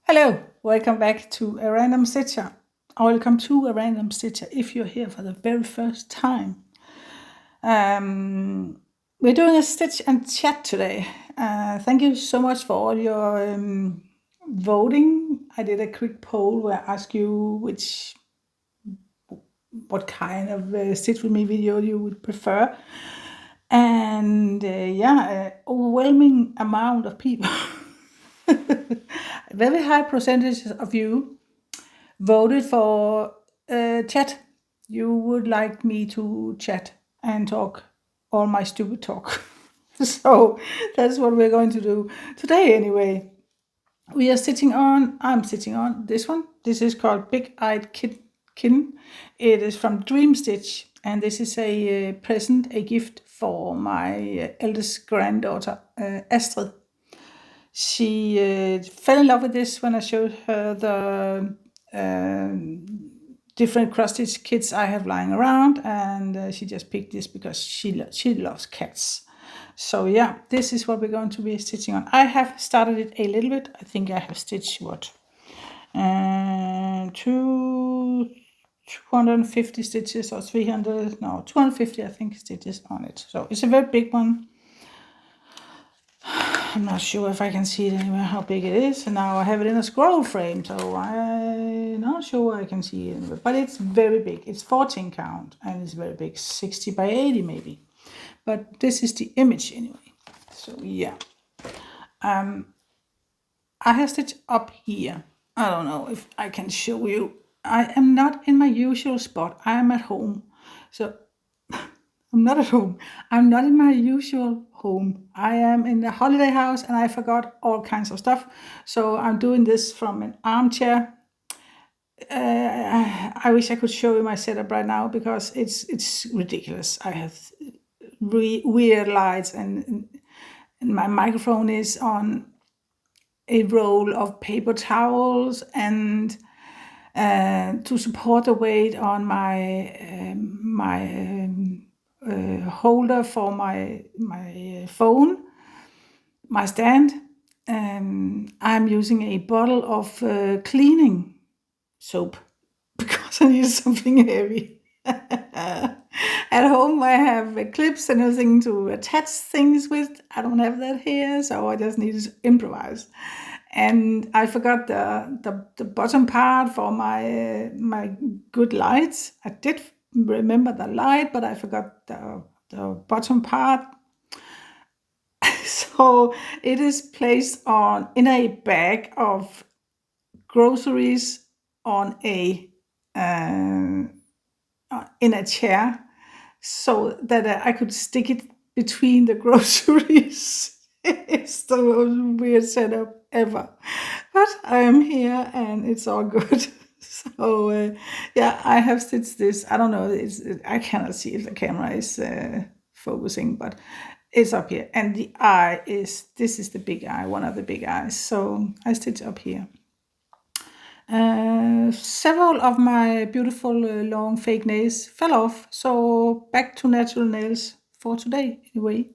Hello, welcome back to a random stitcher. Welcome to a random stitcher if you're here for the very first time. We're doing a stitch and chat today. Thank you so much for all your voting. I did a quick poll where I asked you what kind of stitch with me video you would prefer. And overwhelming amount of people, very high percentage of you voted for chat. You would like me to chat and talk all my stupid talk. So that's what we're going to do today anyway. I'm sitting on this one. This is called Big Eyed Kin. It is from Dream Stitch, and this is a present, a gift for my eldest granddaughter, Astrid. She fell in love with this when I showed her the different cross-stitch kits I have lying around, and she just picked this because she loves cats. So yeah, this is what we're going to be stitching on. I have started it a little bit. I think I have stitched what? 250 stitches or 300, no, 250 I think stitches on it. So it's a very big one. I'm not sure if I can see it anywhere how big it is. And now I have it in a scroll frame, so I'm not sure I can see it anywhere. But it's very big. It's 14 count and it's very big, 60 by 80 maybe. But this is the image anyway. So yeah. I have stitched up here. I don't know if I can show you. I am not in my usual spot. I am at home. So I'm not at home. I'm not in my usual home. I am in the holiday house and I forgot all kinds of stuff. So I'm doing this from an armchair. I wish I could show you my setup right now because it's ridiculous. I have weird lights and my microphone is on a roll of paper towels, and to support the weight on my holder for my phone, my stand, I'm using a bottle of cleaning soap because I need something heavy. At home I have clips and everything to attach things with. I don't have that here, so I just need to improvise. And I forgot the bottom part for my good lights. I did remember the light, but I forgot the bottom part. So it is placed in a bag of groceries on in a chair, so that I could stick it between the groceries. It's the most weird setup ever, but I am here and it's all good. So yeah, I have stitched this. I don't know, I cannot see if the camera is focusing, but it's up here. And the eye this is the big eye, one of the big eyes. So I stitch up here. Several of my beautiful long fake nails fell off, so back to natural nails for today anyway.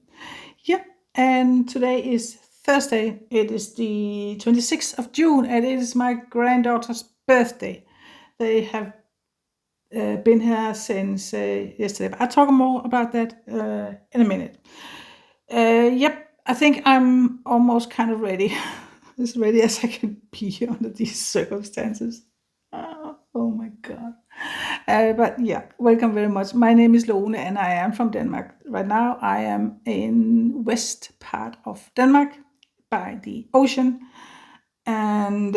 Yeah, and today is Thursday. It is the 26th of June, and it is my granddaughter's birthday. They have been here since yesterday, but I'll talk more about that in a minute. Yep, I think I'm almost kind of ready. As ready as I can be under these circumstances. Oh my God. But yeah, welcome very much. My name is Lone and I am from Denmark. Right now I am in west part of Denmark by the ocean. And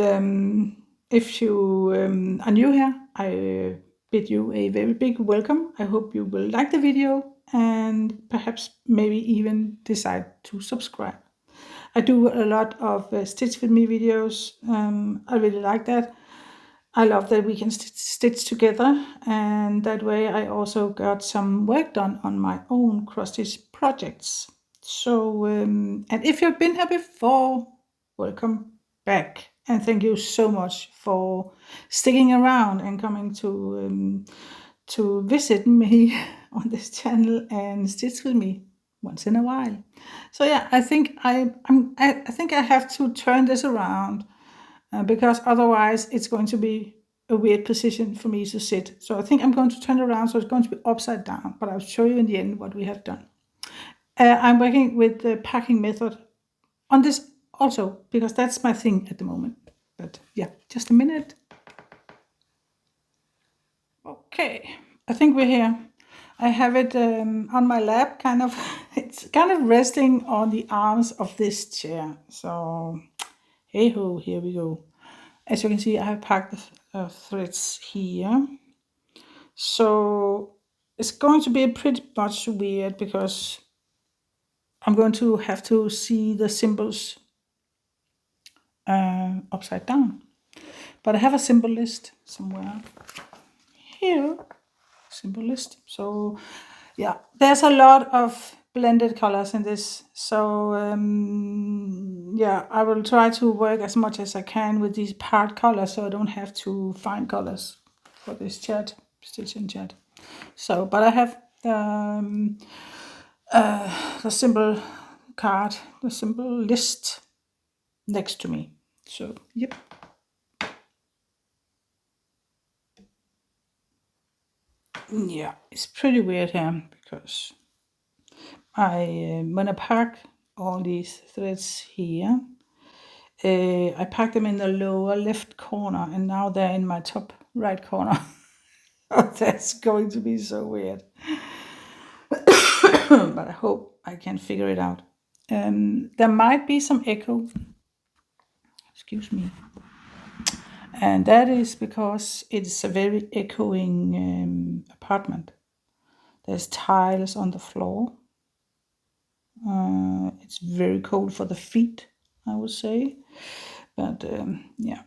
if you are new here, I bid you a very big welcome. I hope you will like the video and perhaps maybe even decide to subscribe. I do a lot of Stitch With Me videos. I really like that. I love that we can stitch together, and that way I also got some work done on my own cross-stitch projects. So, and if you've been here before, welcome back. And thank you so much for sticking around and coming to visit me on this channel and stitch with me once in a while. So yeah, I think I think I have to turn this around because otherwise it's going to be a weird position for me to sit. So I think I'm going to turn it around, so it's going to be upside down, but I'll show you in the end what we have done. I'm working with the packing method on this also, because that's my thing at the moment. But yeah, just a minute. Okay, I think we're here. I have it on my lap, kind of. It's kind of resting on the arms of this chair. So, hey ho, here we go. As you can see, I have packed the threads here. So it's going to be pretty much weird because I'm going to have to see the symbols upside down. But I have a symbol list somewhere here. Symbol list. So yeah, there's a lot of blended colors in this. So yeah, I will try to work as much as I can with these part colors, so I don't have to find colors for this chat, stitch and chat. So, but I have the symbol card, the symbol list next to me. So, yep. Yeah, it's pretty weird here because when I pack all these threads here, I pack them in the lower left corner, and now they're in my top right corner. Oh, that's going to be so weird. But I hope I can figure it out. There might be some echo. Excuse me. And that is because it's a very echoing apartment. There's tiles on the floor. It's very cold for the feet, I would say. But yeah,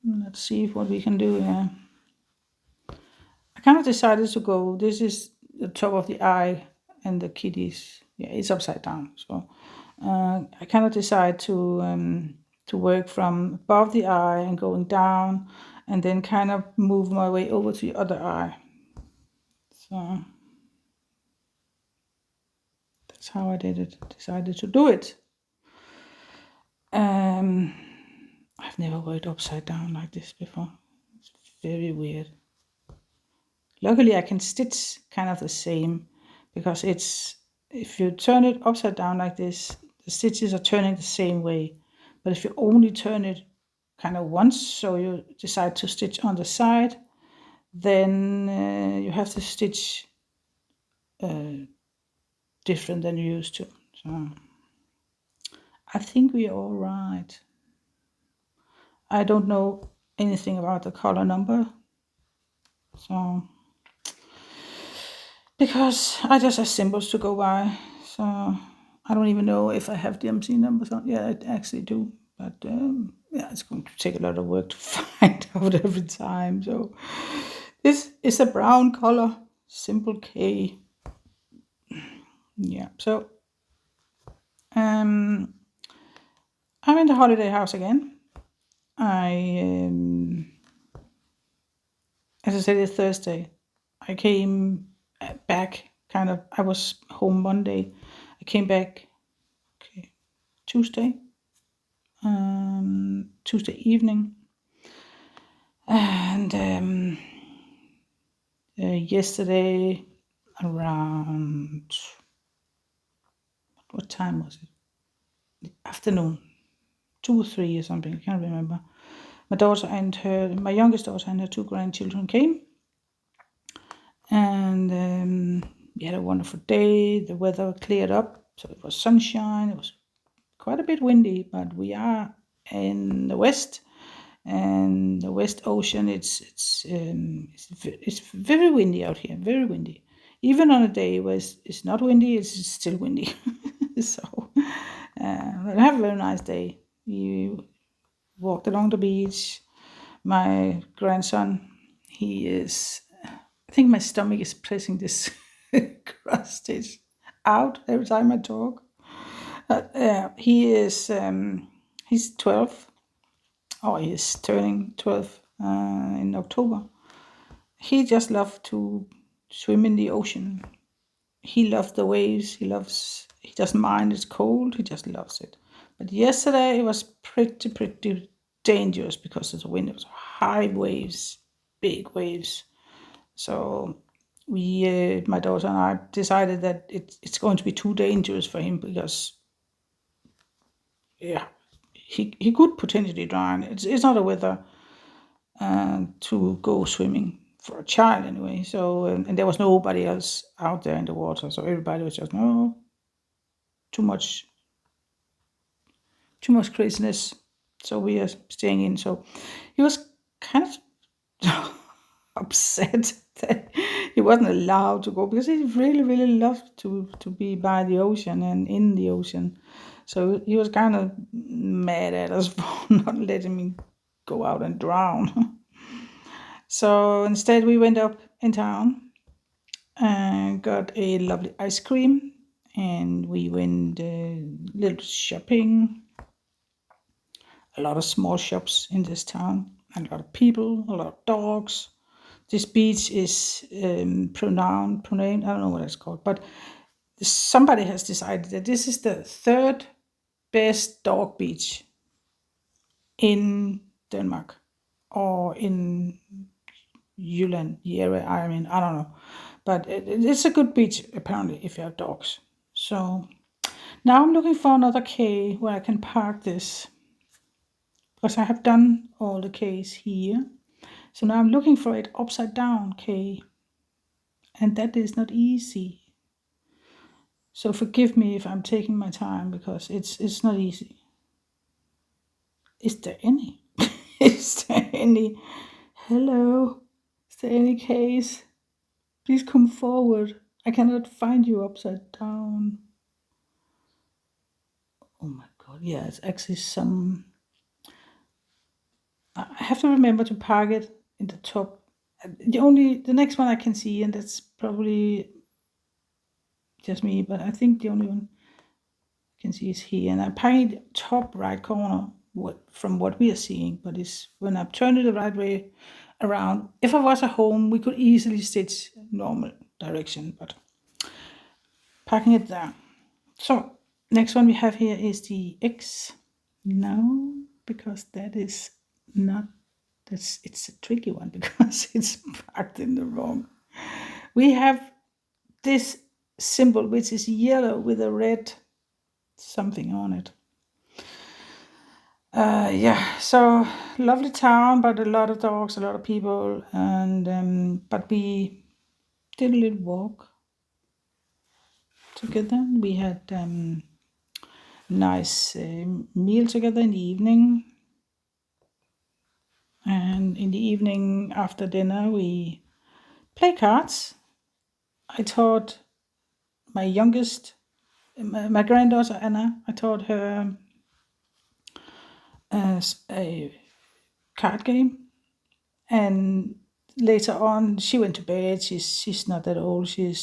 let's see what we can do here. I kind of decided to go, this is the top of the eye and the kitties. Yeah, it's upside down. So I kind of decided to work from above the eye and going down, and then kind of move my way over to the other eye. So that's how I did it. Decided to do it. I've never worked upside down like this before. It's very weird. Luckily, I can stitch kind of the same, because if you turn it upside down like this, the stitches are turning the same way. But if you only turn it kind of once, so you decide to stitch on the side, then you have to stitch different than you used to. So I think we are all right. I don't know anything about the color number, so because I just have symbols to go by, so I don't even know if I have DMC numbers on. Yeah, I actually do, but yeah, it's going to take a lot of work to find out every time. So this is a brown color, simple K. Yeah, so I'm in the holiday house again. As I said, it's Thursday. I came back I was home Monday. I came back Tuesday evening, and yesterday around, what time was it? Afternoon, 2 or 3 or something. I can't remember. My youngest daughter and her 2 grandchildren came, and we had a wonderful day. The weather cleared up, so it was sunshine. It was quite a bit windy, but we are in the west, and the West Ocean. It's very windy out here, very windy. Even on a day where it's not windy, it's still windy. So I have a very nice day. We walked along the beach. My grandson, I think my stomach is pressing this cross stitch out every time I talk. He's 12. Oh, he's turning 12 in October. He just loves to swim in the ocean. He loves the waves. He doesn't mind it's cold. He just loves it. But yesterday it was pretty dangerous because of the wind. It was high waves, big waves. So we, my daughter and I, decided that it's going to be too dangerous for him because, yeah, he could potentially drown. It's not a weather to go swimming for a child anyway. So and there was nobody else out there in the water, so everybody was just no too much craziness. So we are staying in. So he was kind of upset that he wasn't allowed to go because he really loved to be by the ocean and in the ocean. So he was kind of mad at us for not letting me go out and drown. So instead, we went up in town and got a lovely ice cream, and we went little shopping. A lot of small shops in this town, and a lot of people, a lot of dogs. This beach is pronamed. I don't know what it's called, but somebody has decided that this is the third best dog beach in Denmark or in Jylland, area. I mean, I don't know, but it's a good beach apparently if you have dogs. So now I'm looking for another quay where I can park this because I have done all the quays here. So now I'm looking for it upside down quay, and that is not easy. So forgive me if I'm taking my time because it's not easy. Is there any? Is there any? Hello? Is there any case? Please come forward. I cannot find you upside down. Oh my god, yeah, it's actually some. I have to remember to park it in the top. The next one I can see, and that's probably just me, but I think the only one I can see is here. And I'm parking the top right corner from what we are seeing, but it's when I turn it the right way around. If I was at home, we could easily stitch normal direction, but parking it there. So next one we have here is the X. No, because that is not. It's a tricky one because it's parked in the wrong. We have this symbol which is yellow with a red something on it. Yeah, so lovely town, but a lot of dogs, a lot of people, and but we did a little walk together. We had nice meal together in the evening, and in the evening after dinner we play cards. I taught my youngest, my granddaughter Anna, I taught her a card game, and later on she went to bed. She's not that old. She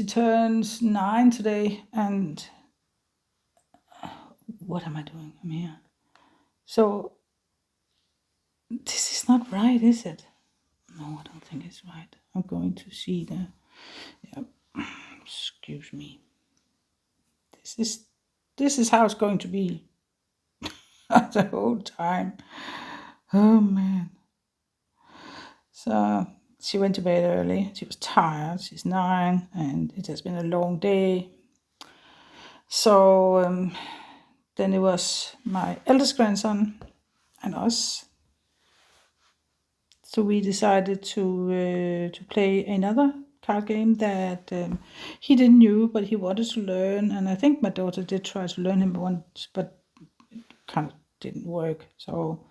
turns 9 today, and what am I doing? I'm here. So this is not right, is it? No, I don't think it's right. I'm going to see the. Yeah, excuse me. This is how it's going to be the whole time. Oh man. So she went to bed early. She was tired. She's 9, and it has been a long day. So then it was my eldest grandson and us. So we decided to play another card game that he didn't know, but he wanted to learn. And I think my daughter did try to learn him once, but it kind of didn't work. So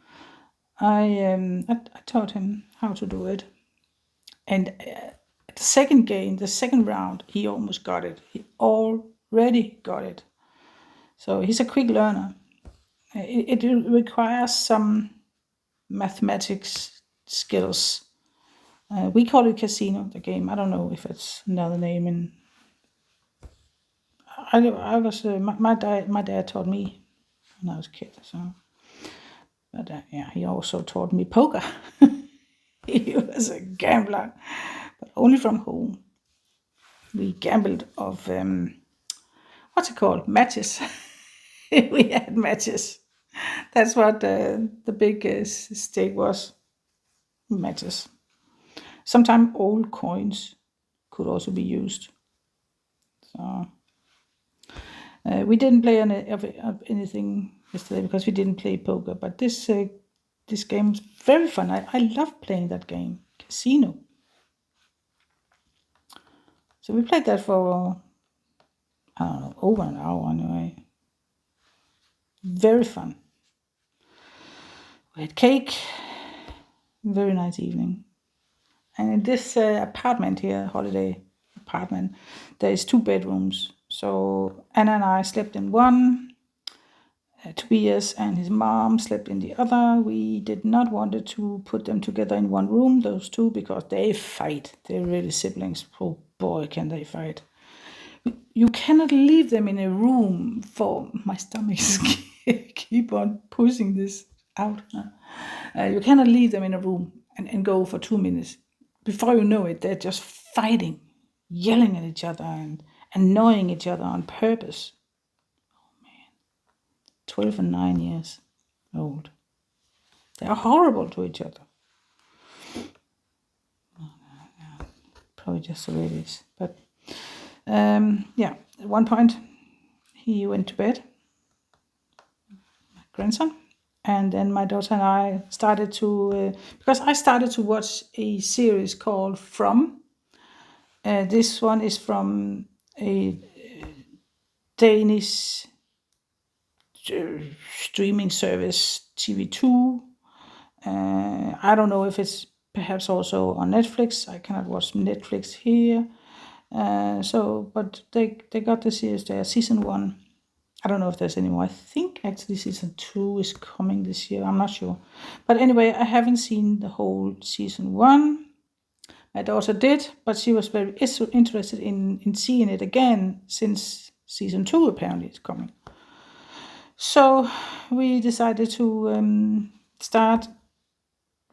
I taught him how to do it. And the second game, the second round, he almost got it. He already got it. So he's a quick learner. It requires some mathematics skills. We call it casino, the game. I don't know if it's another name. And I was my dad taught me when I was a kid. So, but yeah, he also taught me poker. He was a gambler, but only from home. We gambled of what's it called? Matches. We had matches. That's what the big stake was. Matters. Sometimes old coins could also be used. So we didn't play of anything yesterday because we didn't play poker. But this game is very fun. I love playing that game, Casino. So we played that for I don't know, over an hour anyway. Very fun. We had cake. Very nice evening. And in this apartment here, holiday apartment, there is 2 bedrooms. So Anna and I slept in one. Tobias and his mom slept in the other. We did not want to put them together in one room, those two, because they fight. They're really siblings. Oh boy, can they fight. You cannot leave them in a room for my stomach's keep on pushing this out. You cannot leave them in a room and go for 2 minutes. Before you know it, they're just fighting, yelling at each other and annoying each other on purpose. 12 and 9 years old. They are horrible to each other. Probably just the way it is. But yeah, at one point he went to bed, my grandson, and then my daughter and I started to, because I started to watch a series called From. This one is from a Danish streaming service, TV2. I don't know if it's perhaps also on Netflix. I cannot watch Netflix here. But they got the series there, season 1. I don't know if there's any more. I think actually season 2 is coming this year. I'm not sure. But anyway, I haven't seen the whole season 1. My daughter did, but she was very interested in seeing it again since season 2 apparently is coming. So we decided to start.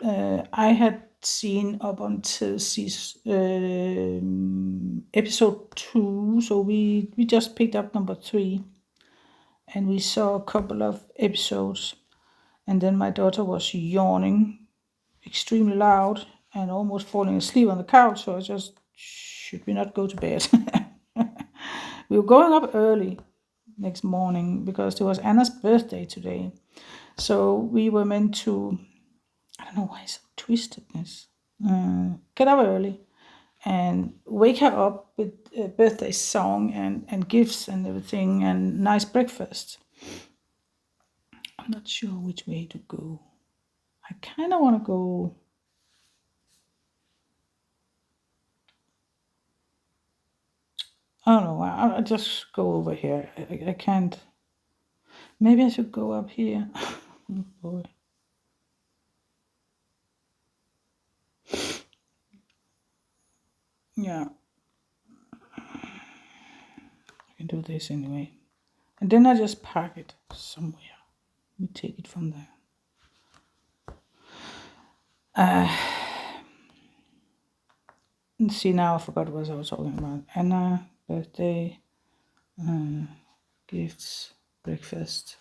I had seen up until episode 2, so we just picked up number 3, and we saw a couple of episodes, and then my daughter was yawning extremely loud and almost falling asleep on the couch, so I just, should we not go to bed? We were going up early next morning because it was Anna's birthday today, so we were meant to, I don't know why it's so twistedness, get up early and wake her up with a birthday song and gifts and everything and nice breakfast. I'm not sure which way to go. I kind of want to go. I don't know. I'll just go over here. I can't. Maybe I should go up here. Oh boy. Yeah. I can do this anyway. And then I just park it somewhere. We take it from there. See, now I forgot what I was talking about. Anna, birthday, gifts, breakfast.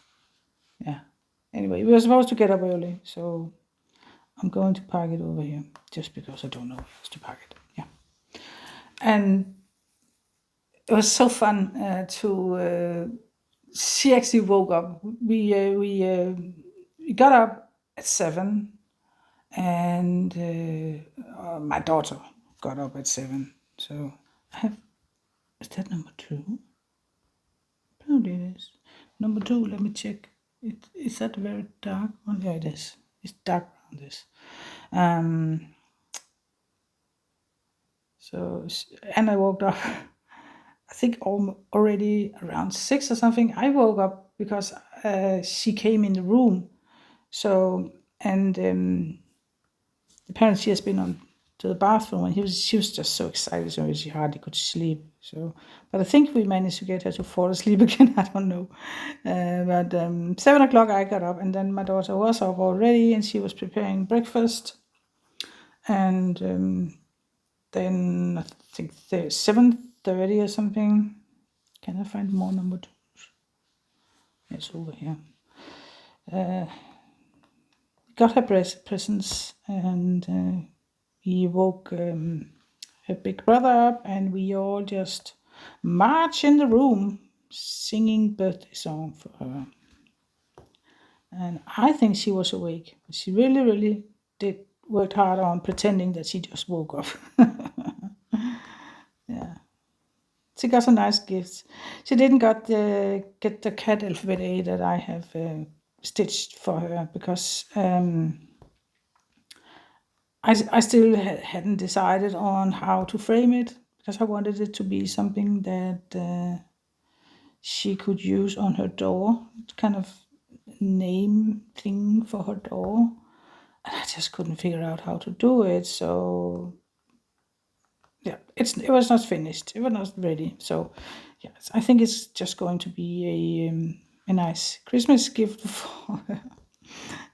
Yeah. Anyway, we were supposed to get up early, so I'm going to park it over here just because I don't know where else to park it. Yeah. And it was so fun to. She actually woke up. We got up at 7, and my daughter got up at 7. So I have. Is that number 2? Probably it is. Number 2. Let me check. Is that very dark one? Yeah, it is. It's dark around this. So and I woke up. I think already around 6 or something. I woke up because she came in the room. So and apparently she has been on to the bathroom, and she was just so excited, so she hardly could sleep. So, but I think we managed to get her to fall asleep again. I don't know. But 7 o'clock I got up, and then my daughter was up already, and she was preparing breakfast. And then I think 7:30 or something. Can I find more number 2s? It's over here. got her presents, and he woke her big brother up, and we all just march in the room singing birthday song for her. And I think she was awake. She really, really did worked hard on pretending that she just woke up. Yeah, she got some nice gifts. She didn't get the cat alphabet A that I have stitched for her because I still hadn't decided on how to frame it because I wanted it to be something that she could use on her door, kind of name thing for her door. And I just couldn't figure out how to do it. So yeah, it was not finished. It was not ready. So yes, I think it's just going to be a nice Christmas gift for her.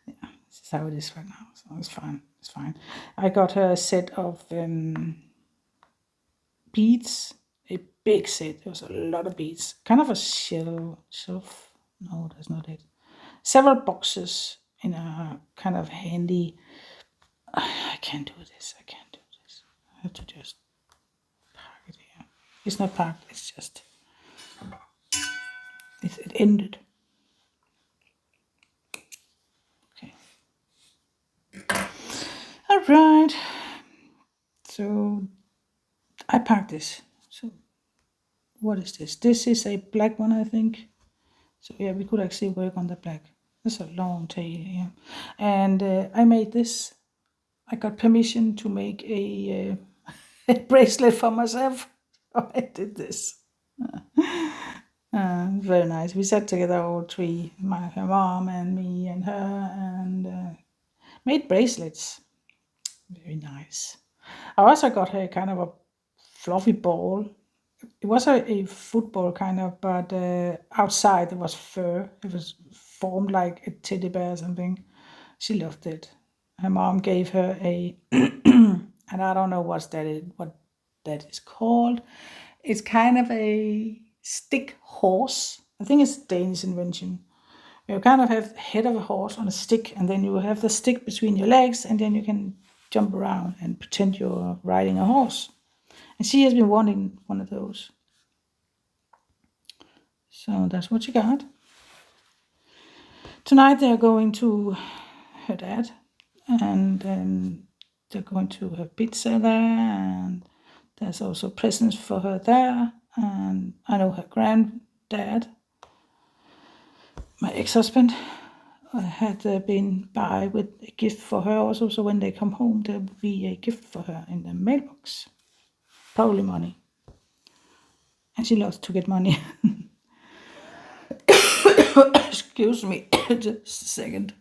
This is how it is right now. So it's fine. It's fine. I got her a set of beads, a big set. There was a lot of beads. Kind of a shelf. No, that's not it. Several boxes in a kind of handy. I can't do this. I can't do this. I have to just park it here. It's not parked. It's just it ended. Okay. All right. So I packed this. So what is this? This is a black one, I think. So yeah, we could actually work on the black. It's a long tail here. And I made this. I got permission to make a bracelet for myself. So I did this. Very nice. We sat together all three, her mom and me and her, and made bracelets. Very nice. I also got her kind of a fluffy ball. It was a football kind of, but outside it was fur. It was formed like a teddy bear or something. She loved it. Her mom gave her a, and I don't know what that is called. It's kind of a stick horse. I think it's a Danish invention. You kind of have the head of a horse on a stick, and then you have the stick between your legs, and then you can jump around and pretend you're riding a horse. And she has been wanting one of those. So that's what she got. Tonight they're going to her dad, and they're going to have pizza there, and there's also presents for her there. And I know her granddad, my ex-husband, had been by with a gift for her also. So when they come home, there will be a gift for her in the mailbox, probably money. And she loves to get money. Excuse me, just a second.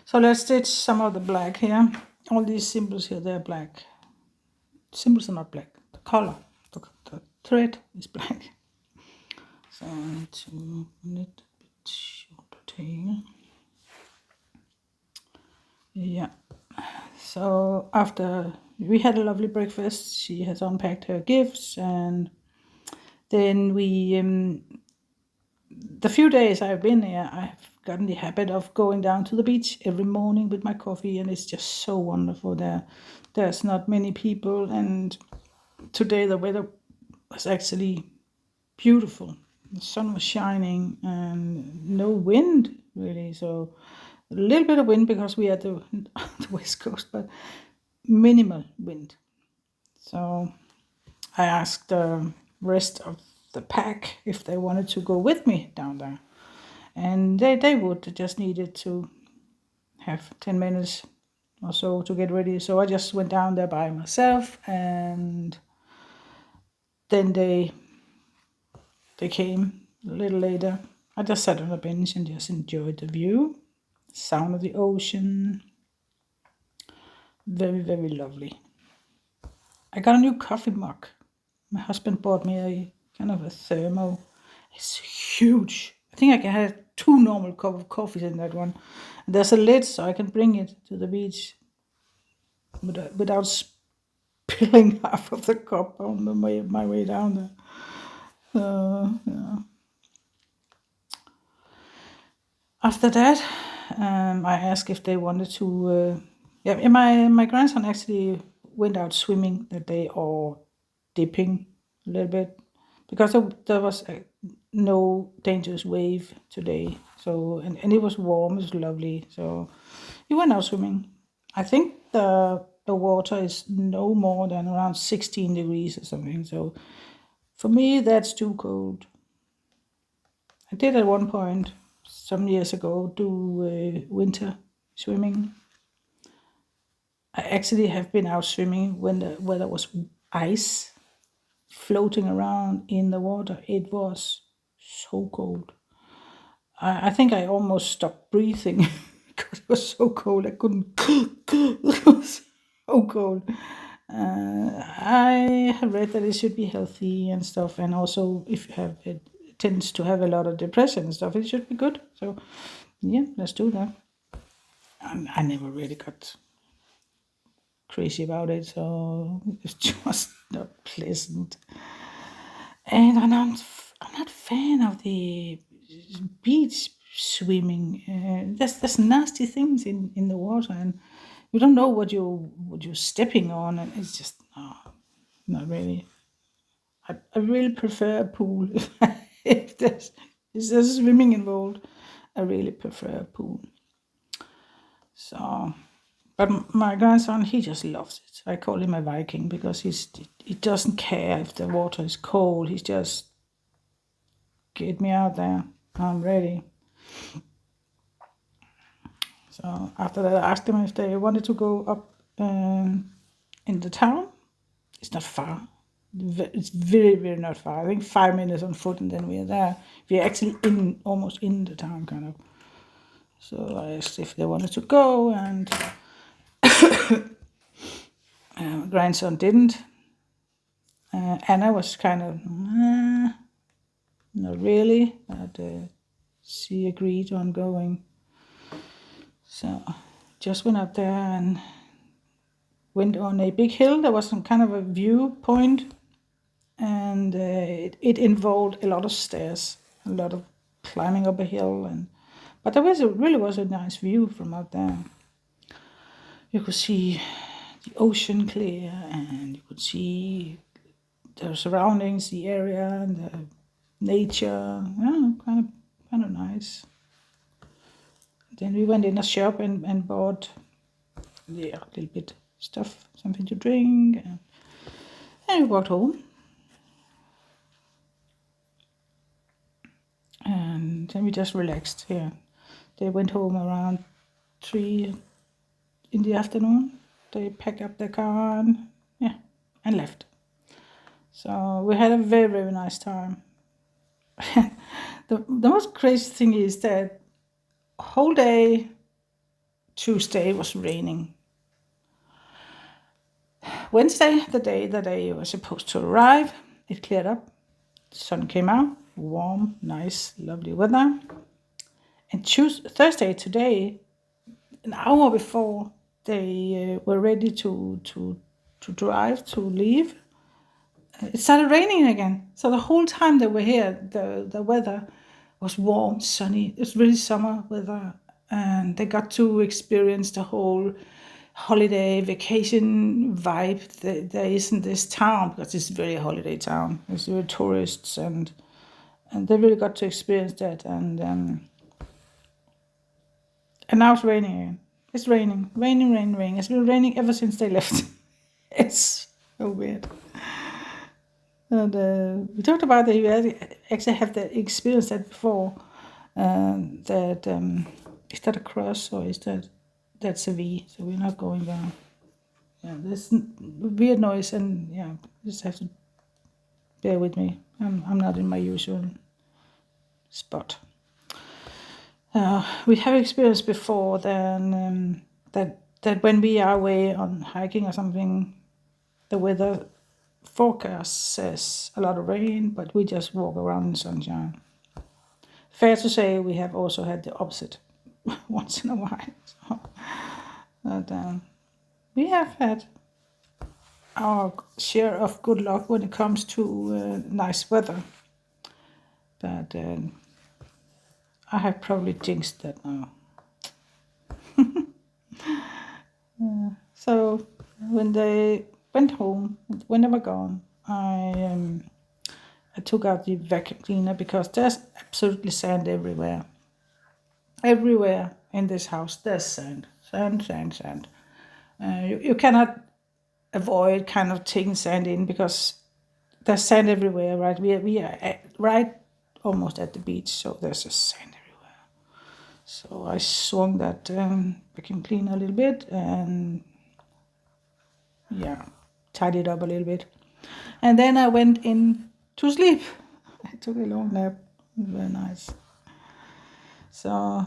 So let's stitch some of the black here. All these symbols here, they're black. Symbols are not black. The color, the thread is black. So I need to knit a bit shorter tail. Yeah. So after we had a lovely breakfast, she has unpacked her gifts, and then the few days I've been here, I've gotten the habit of going down to the beach every morning with my coffee, and it's just so wonderful there. There's not many people, and today the weather was actually beautiful. The sun was shining and no wind really. So a little bit of wind because we are at the, the west coast, but minimal wind. So I asked the rest of the pack if they wanted to go with me down there. And they would. They just needed to have 10 minutes or so to get ready. So I just went down there by myself, and then they came a little later. I just sat on a bench and just enjoyed the view, sound of the ocean. Very, very lovely. I got a new coffee mug. My husband bought me a kind of a thermo. It's huge. I think I can have two normal cup of coffees in that one. There's a lid so I can bring it to the beach without spilling half of the cup on my way down there. Yeah. After that, I asked if they wanted to. Yeah, my grandson actually went out swimming that day or dipping a little bit because there was no dangerous wave today. So and it was warm, it was lovely. So he went out swimming. I think the water is no more than around 16 degrees or something. So for me, that's too cold. I did at one point some years ago do winter swimming. I actually have been out swimming when the weather was ice floating around in the water. It was so cold. I think I almost stopped breathing because it was so cold. I couldn't. It was so cold. I have read that it should be healthy and stuff, and also if you have it tends to have a lot of depression and stuff, it should be good. So yeah, let's do that. I never really got crazy about it, so it's just not pleasant. And I'm not a fan of the beach swimming. There's nasty things in the water, and you don't know what you're stepping on, and it's just no, not really. I really prefer a pool if there's swimming involved. I really prefer a pool. So, but my grandson, he just loves it. I call him a Viking because he doesn't care if the water is cold. He's just get me out there. I'm ready. So after that, I asked them if they wanted to go up in the town. It's not far. It's very, very not far. I think 5 minutes on foot, and then we're there. We're actually almost in the town, kind of. So I asked if they wanted to go, and grandson didn't. Anna was kind of, not really, but she agreed on going. So just went up there and went on a big hill. There was some kind of a viewpoint, and it involved a lot of stairs, a lot of climbing up a hill, but there really was a nice view from out there. You could see the ocean clear, and you could see the surroundings, the area, and the nature. Yeah, kind of nice. Then we went in a shop and bought a little bit stuff, something to drink, and we walked home. And then we just relaxed here. They went home around 3 in the afternoon. They packed up their car and left. So we had a very, very nice time. The most crazy thing is that whole day Tuesday was raining. Wednesday, the day that they were supposed to arrive, it cleared up. The sun came out, warm, nice, lovely weather. And Thursday, today, an hour before they were ready to drive, to leave, it started raining again. So the whole time they were here, the weather was warm, sunny. It was really summer weather, and they got to experience the whole holiday vacation vibe that there is in this town, because it's a very holiday town. There's very tourists, and they really got to experience that. And now it's raining again. It's raining. It's been raining ever since they left. It's so weird. And we talked about that you actually have that experience that before. Is that a cross, or is that's a V? So we're not going there. Yeah, there's weird noise, and yeah, you just have to bear with me. I'm not in my usual spot. We have experienced before then that when we are away on hiking or something, the weather forecast says a lot of rain, but we just walk around in sunshine. Fair to say, we have also had the opposite once in a while. So, but we have had our share of good luck when it comes to nice weather. But I have probably jinxed that now. So when they went home, when they were gone, I took out the vacuum cleaner because there's absolutely sand everywhere. Everywhere in this house, there's sand, sand, sand, sand. You cannot avoid kind of taking sand in because there's sand everywhere, right? We are right almost at the beach, so there's just sand everywhere. So I swung that vacuum cleaner a little bit and yeah, tidied it up a little bit. And then I went in to sleep. I took a long nap. Very nice. So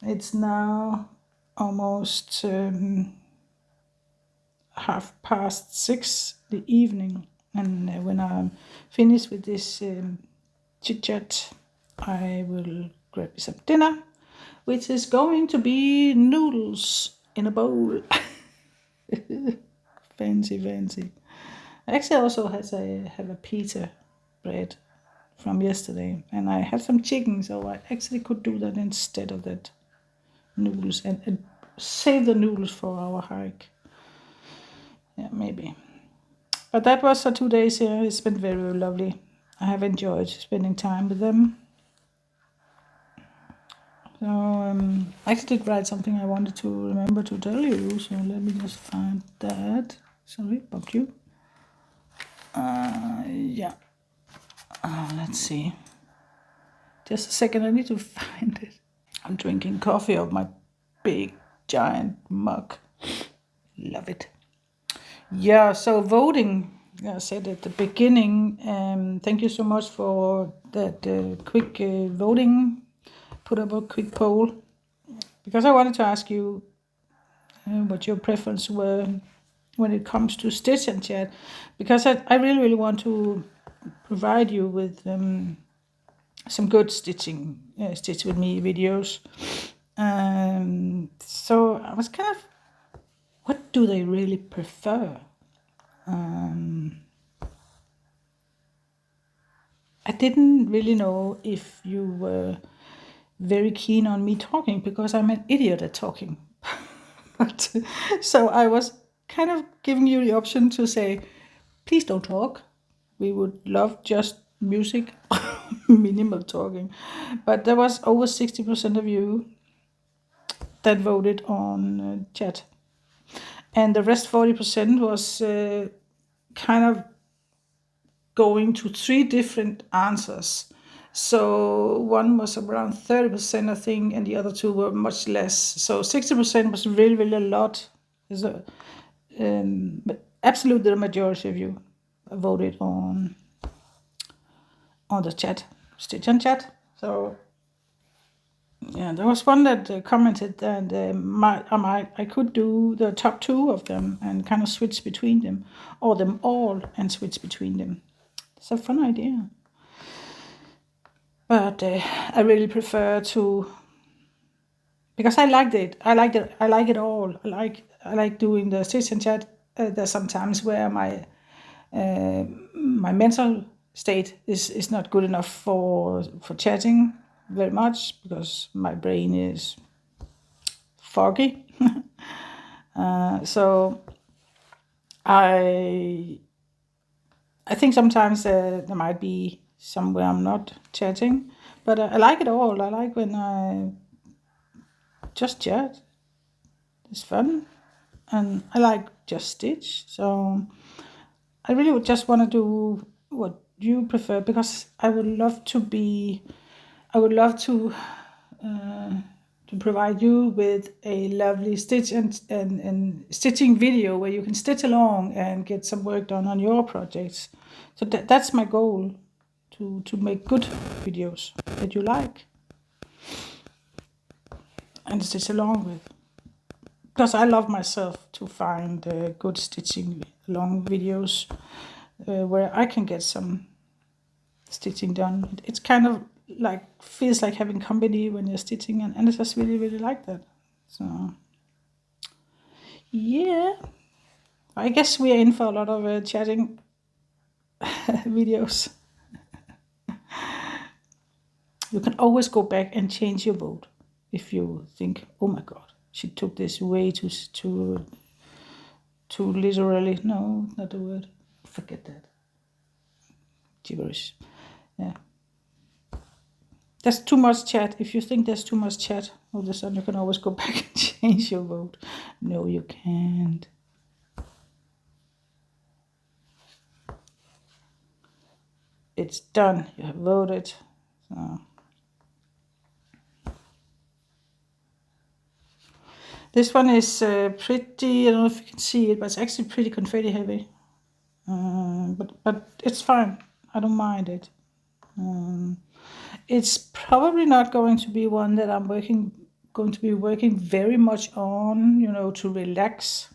it's now almost 6:30 the evening, and when I'm finished with this chit chat, I will grab me some dinner, which is going to be noodles in a bowl. Fancy, fancy. Actually, I also have a pita bread from yesterday, and I have some chicken, so I actually could do that instead of that noodles and save the noodles for our hike. Yeah, maybe. But that was for 2 days here. It's been very, very lovely. I have enjoyed spending time with them. So I actually did write something I wanted to remember to tell you. So let me just find that. Sorry, bumped you. Yeah. Let's see. Just a second. I need to find it. I'm drinking coffee out of my big giant mug. Love it. Yeah, so voting, I said at the beginning, thank you so much for that quick voting. Put up a quick poll because I wanted to ask you what your preference were when it comes to Stitch and Chat, because I really, really want to provide you with some good stitching, Stitch with me videos. So I was kind of, what do they really prefer? I didn't really know if you were very keen on me talking because I'm an idiot at talking. But so I was kind of giving you the option to say, please don't talk. We would love just music, minimal talking. But there was over 60% of you that voted on chat. And the rest 40% was kind of going to 3 different answers. So one was around 30%, I think, and the other 2 were much less. So 60% was really, really a lot. But absolutely the majority of you voted on the chat, Stitch and Chat. So yeah, there was one that commented that I could do the top 2 of them and kind of switch between them, or them all and switch between them. It's a fun idea. But I really prefer to, because I liked it. I like it all. I like doing the Stitch and Chat. There's sometimes where my mental state is not good enough for chatting very much because my brain is foggy. So I think sometimes there might be somewhere I'm not chatting, but I like it all. I like when I just chat. It's fun, and I like just stitch. So I really would just want to do what you prefer, because I would love to provide you with a lovely stitch and stitching video where you can stitch along and get some work done on your projects. So that's my goal, to make good videos that you like and stitch along with. Because I love myself to find good stitching along videos where I can get some stitching done. It's kind of like, feels like having company when you're stitching, and I just really, really like that. So yeah, I guess we are in for a lot of chatting videos. You can always go back and change your vote if you think, oh my God, she took this way too literally. No, not the word. Forget that. Gibberish. Yeah. There's too much chat. If you think there's too much chat, all of a sudden you can always go back and change your vote. No, you can't. It's done. You have voted. So. This one is pretty, I don't know if you can see it, but it's actually pretty confetti heavy. But it's fine. I don't mind it. It's probably not going to be one that I'm going to be working very much on, to relax.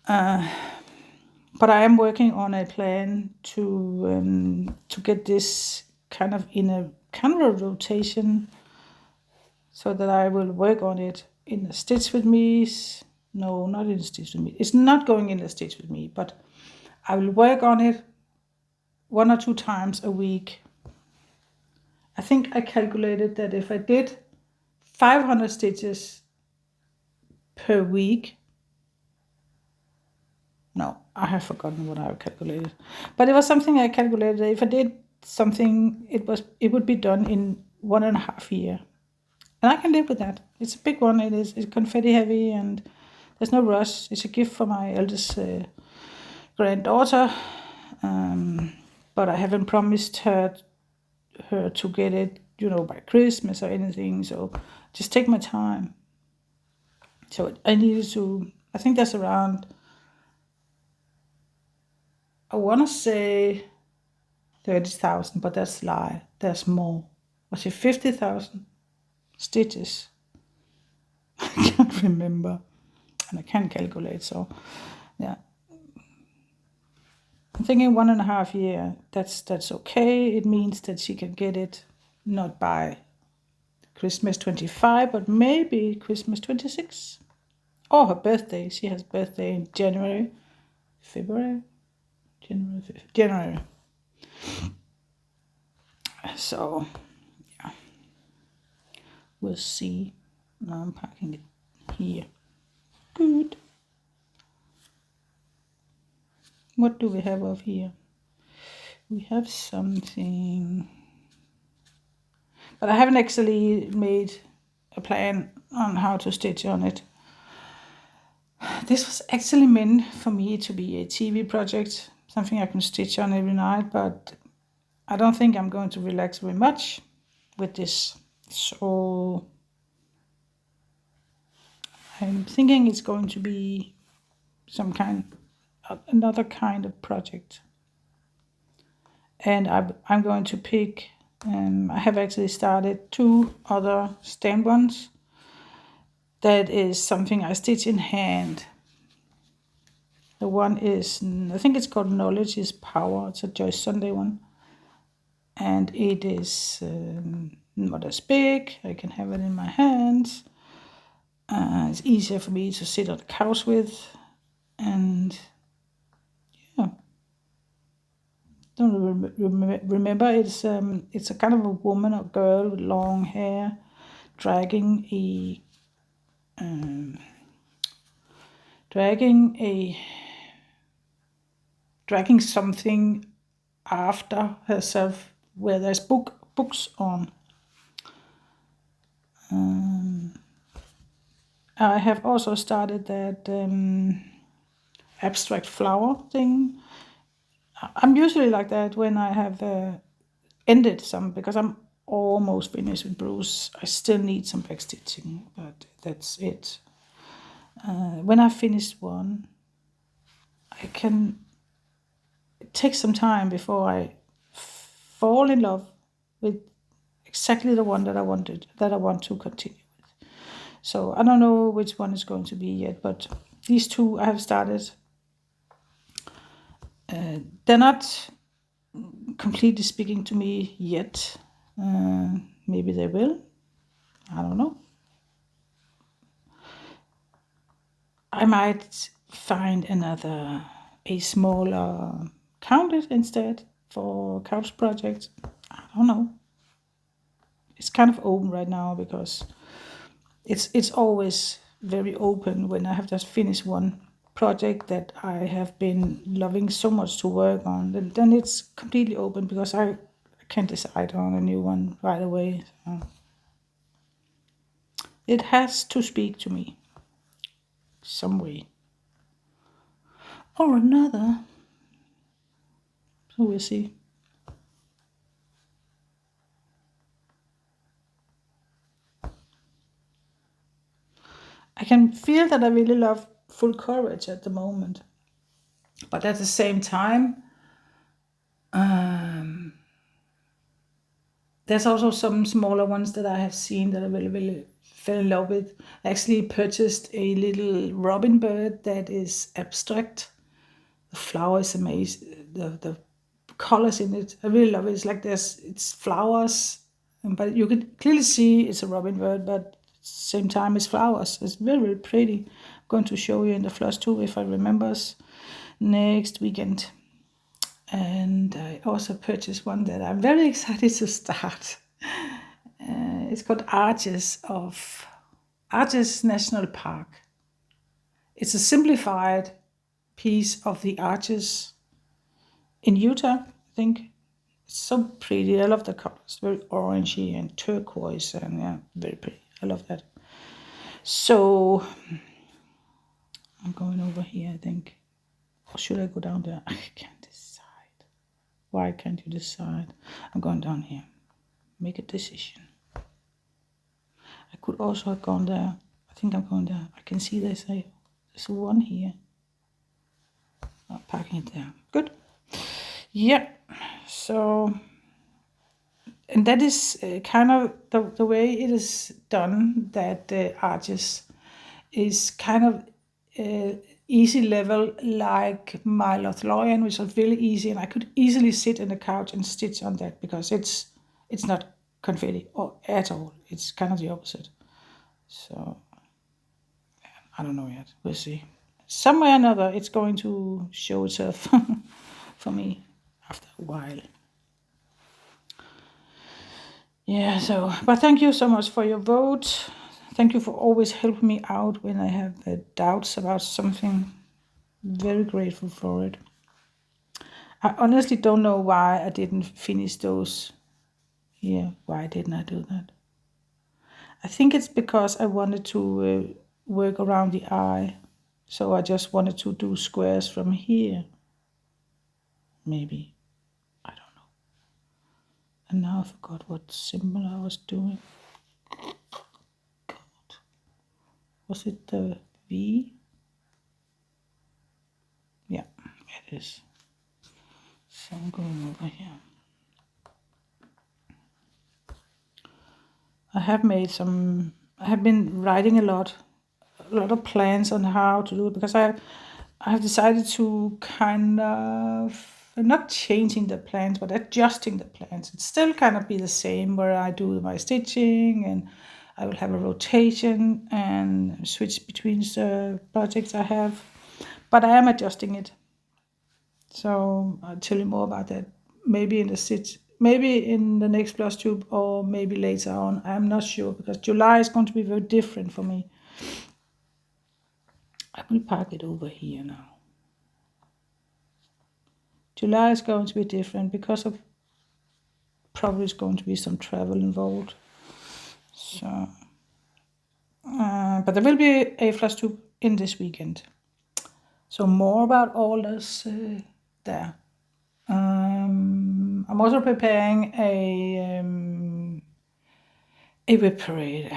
But I am working on a plan to get this kind of in a kind of a rotation, so that I will work on it in the Stitch with Me. No, not in the Stitch with Me. It's not going in the Stitch with Me, but I will work on it 1 or 2 times a week. I think I calculated that if I did 500 stitches per week. No, I have forgotten what I calculated. But it was something I calculated. If I did something, it would be done in 1.5 years. And I can live with that. It's a big one. It's confetti heavy, and there's no rush. It's a gift for my eldest granddaughter. But I haven't promised her to get it, by Christmas or anything. So just take my time. So I needed to, I think that's around, I want to say 30,000, but that's a lie. There's more. Was it 50,000 stitches? I can't remember. And I can't calculate, so yeah. I'm thinking 1.5 years. That's okay. It means that she can get it not by Christmas 25, but maybe Christmas 26. Or her birthday. She has birthday in January. So, yeah. We'll see. Now I'm packing it here. Good. What do we have over here? We have something. But I haven't actually made a plan on how to stitch on it. This was actually meant for me to be a TV project, something I can stitch on every night, but I don't think I'm going to relax very much with this. So I'm thinking it's going to be another kind of project. And I'm going to pick, I have actually started 2 other stamp ones. That is something I stitch in hand. The one is, I think it's called Knowledge is Power. It's a Joyce Sunday one. And it is not as big. I can have it in my hands. It's easier for me to sit on the couch with. And yeah. Don't remember, it's a kind of a woman or girl with long hair dragging something after herself where there's books on. I have also started that abstract flower thing. I'm usually like that when I have ended some, because I'm almost finished with Bruce. I still need some back stitching, but that's it. When I finish one, it takes some time before I fall in love with exactly the one that I want to continue with. So I don't know which one is going to be yet, but these 2 I have started. They're not completely speaking to me yet. Maybe they will. I don't know. I might find a smaller counter instead for couch projects. I don't know. it's kind of open right now because it's always very open when I have just finished one project that I have been loving so much to work on. Then it's completely open because I can't decide on a new one right away. So it has to speak to me some way or another. So we'll see. I can feel that I really love full courage at the moment, but at the same time, there's also some smaller ones that I have seen that I really, really fell in love with. I actually purchased a little robin bird that is abstract. The flower is amazing. The colors in it, I really love it. It's like it's flowers, but you can clearly see it's a robin bird, but at the same time it's flowers. It's very, very pretty. I'm going to show you in the flush too if I remembers next weekend. And I also purchased one that I'm very excited to start. It's called Arches National Park. It's a simplified piece of the arches in Utah, I think. It's so pretty. I love the colors. Very orangey and turquoise, and yeah, very pretty. I love that. So I'm going over here, I think. Or should I go down there? I can't decide. Why can't you decide? I'm going down here. Make a decision. I could also have gone there. I think I'm going there. I can see there's one here. I'm parking it there. Good. Yeah. So, and that is kind of the way it is done, that arches is kind of easy level like my Lothlorien, which is really easy, and I could easily sit in the couch and stitch on that because it's not confetti or at all. It's kind of the opposite. So I don't know yet. We'll see. Somewhere or another, it's going to show itself for me after a while. Yeah, so, but thank you so much for your vote. Thank you for always helping me out when I have doubts about something. Very grateful for it. I honestly don't know why I didn't finish those here. Why didn't I do that? I think it's because I wanted to work around the eye. So I just wanted to do squares from here. Maybe. I don't know. And now I forgot what symbol I was doing. God. Was it the V? Yeah, it is. So I'm going over here. I have been writing a lot of plans on how to do it because I have decided to kind of not changing the plans but adjusting the plans. It's still kind of be the same where I do my stitching and I will have a rotation and switch between the projects I have, but I am adjusting it. So I'll tell you more about that maybe in the stitch, maybe in the next plus tube or maybe later on. I'm not sure because July is going to be very different for me. I will park it over here now. July is going to be different because of probably is going to be some travel involved. So, but there will be a flash tube in this weekend. So more about all this there. I'm also preparing a whip parade.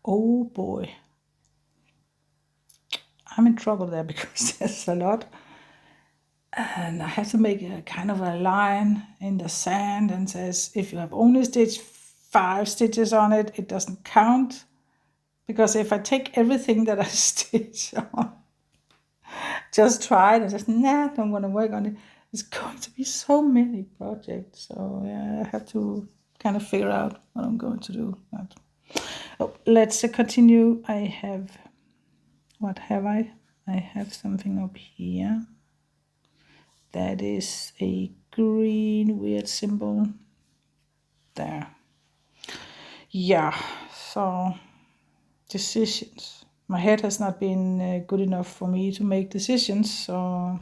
Oh boy, I'm in trouble there because there's a lot. And I have to make a kind of a line in the sand and says, if you have only stitched 5 stitches on it, it doesn't count. Because if I take everything that I stitch on, just try it and just, nah, don't want to work on it, it's going to be so many projects. So yeah, I have to kind of figure out what I'm going to do. But, oh, let's continue. What have I? I have something up here. That is a green weird symbol there. Yeah, so decisions. My head has not been good enough for me to make decisions, so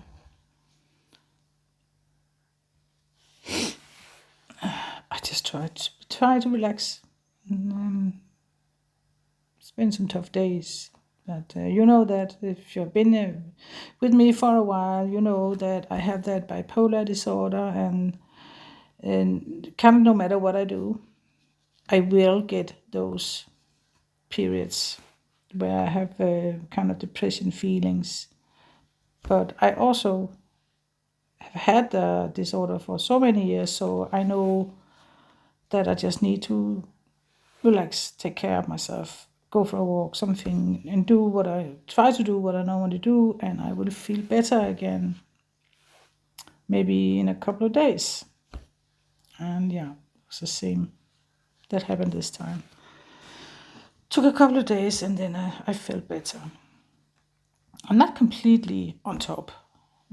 I just try to relax and spend some tough days. But you know that if you've been with me for a while, you know that I have that bipolar disorder, and kind of no matter what I do, I will get those periods where I have kind of depression feelings. But I also have had the disorder for so many years, so I know that I just need to relax, take care of myself, go for a walk, something, and do what I try to do, what I normally do, and I will feel better again, maybe in a couple of days. And yeah, it's the same that happened this time. Took a couple of days, and then I felt better. I'm not completely on top.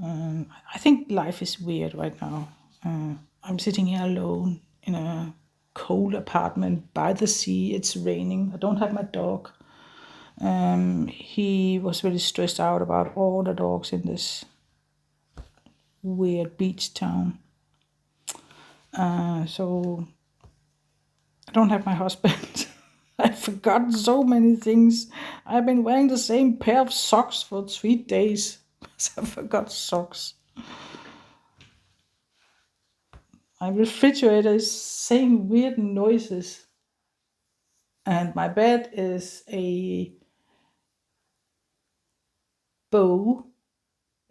I think life is weird right now. I'm sitting here alone in a cold apartment by the sea. It's raining. I don't have my dog. He was really stressed out about all the dogs in this weird beach town. So I don't have my husband. I've forgotten so many things. I've been wearing the same pair of socks for 3 days. I forgot socks. My refrigerator is saying weird noises, and my bed is a bow.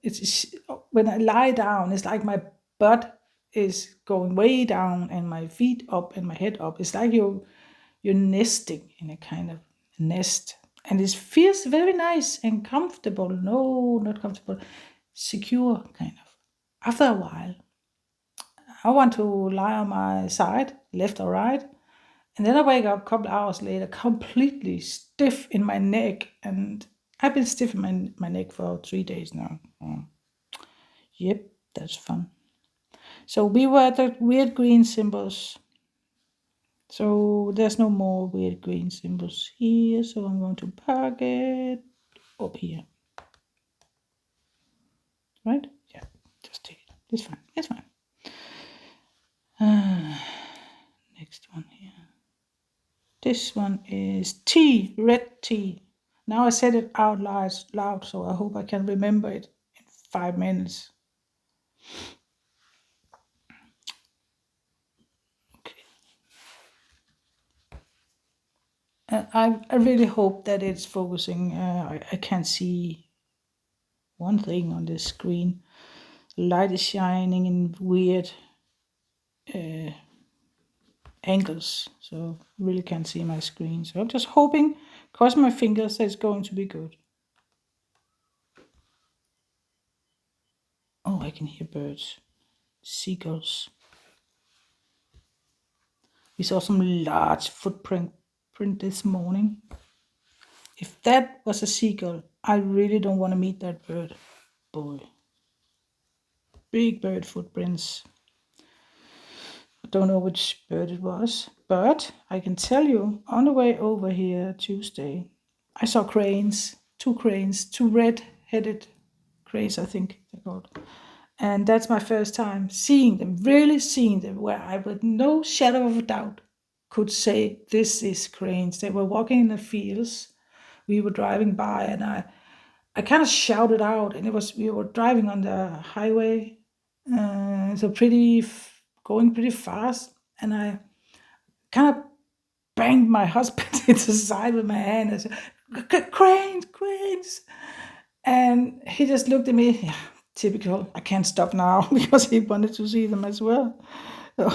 It's when I lie down, it's like my butt is going way down and my feet up and my head up. It's like you're nesting in a kind of nest, and it feels very nice and comfortable. No, not comfortable, secure kind of. After a while, I want to lie on my side, left or right, and then I wake up a couple hours later, completely stiff in my neck, and I've been stiff in my neck for 3 days now. Yep, that's fun. So we were at the weird green symbols. So there's no more weird green symbols here. So I'm going to park it up here. Right? Yeah, just take it. It's fine. It's fine. Next one here. This one is tea, red tea. Now I said it out loud, so I hope I can remember it in 5 minutes. Okay. I really hope that it's focusing. I can't see one thing on this screen. Light is shining in weird angles, so really can't see my screen. So I'm just hoping, cross my fingers, that it's going to be good. Oh, I can hear birds, seagulls. We saw some large footprint this morning. If that was a seagull, I really don't want to meet that bird. Boy. Big bird footprints. I don't know which bird it was, but I can tell you on the way over here Tuesday, I saw cranes, two red-headed cranes, I think they're called. And that's my first time seeing them, really seeing them, where I, with no shadow of a doubt, could say this is cranes. They were walking in the fields. We were driving by, and I kind of shouted out, and we were driving on the highway, so going pretty fast, and I kind of banged my husband into the side with my hand and said, "Cranes, cranes!" And he just looked at me. Yeah, typical. I can't stop now because he wanted to see them as well. So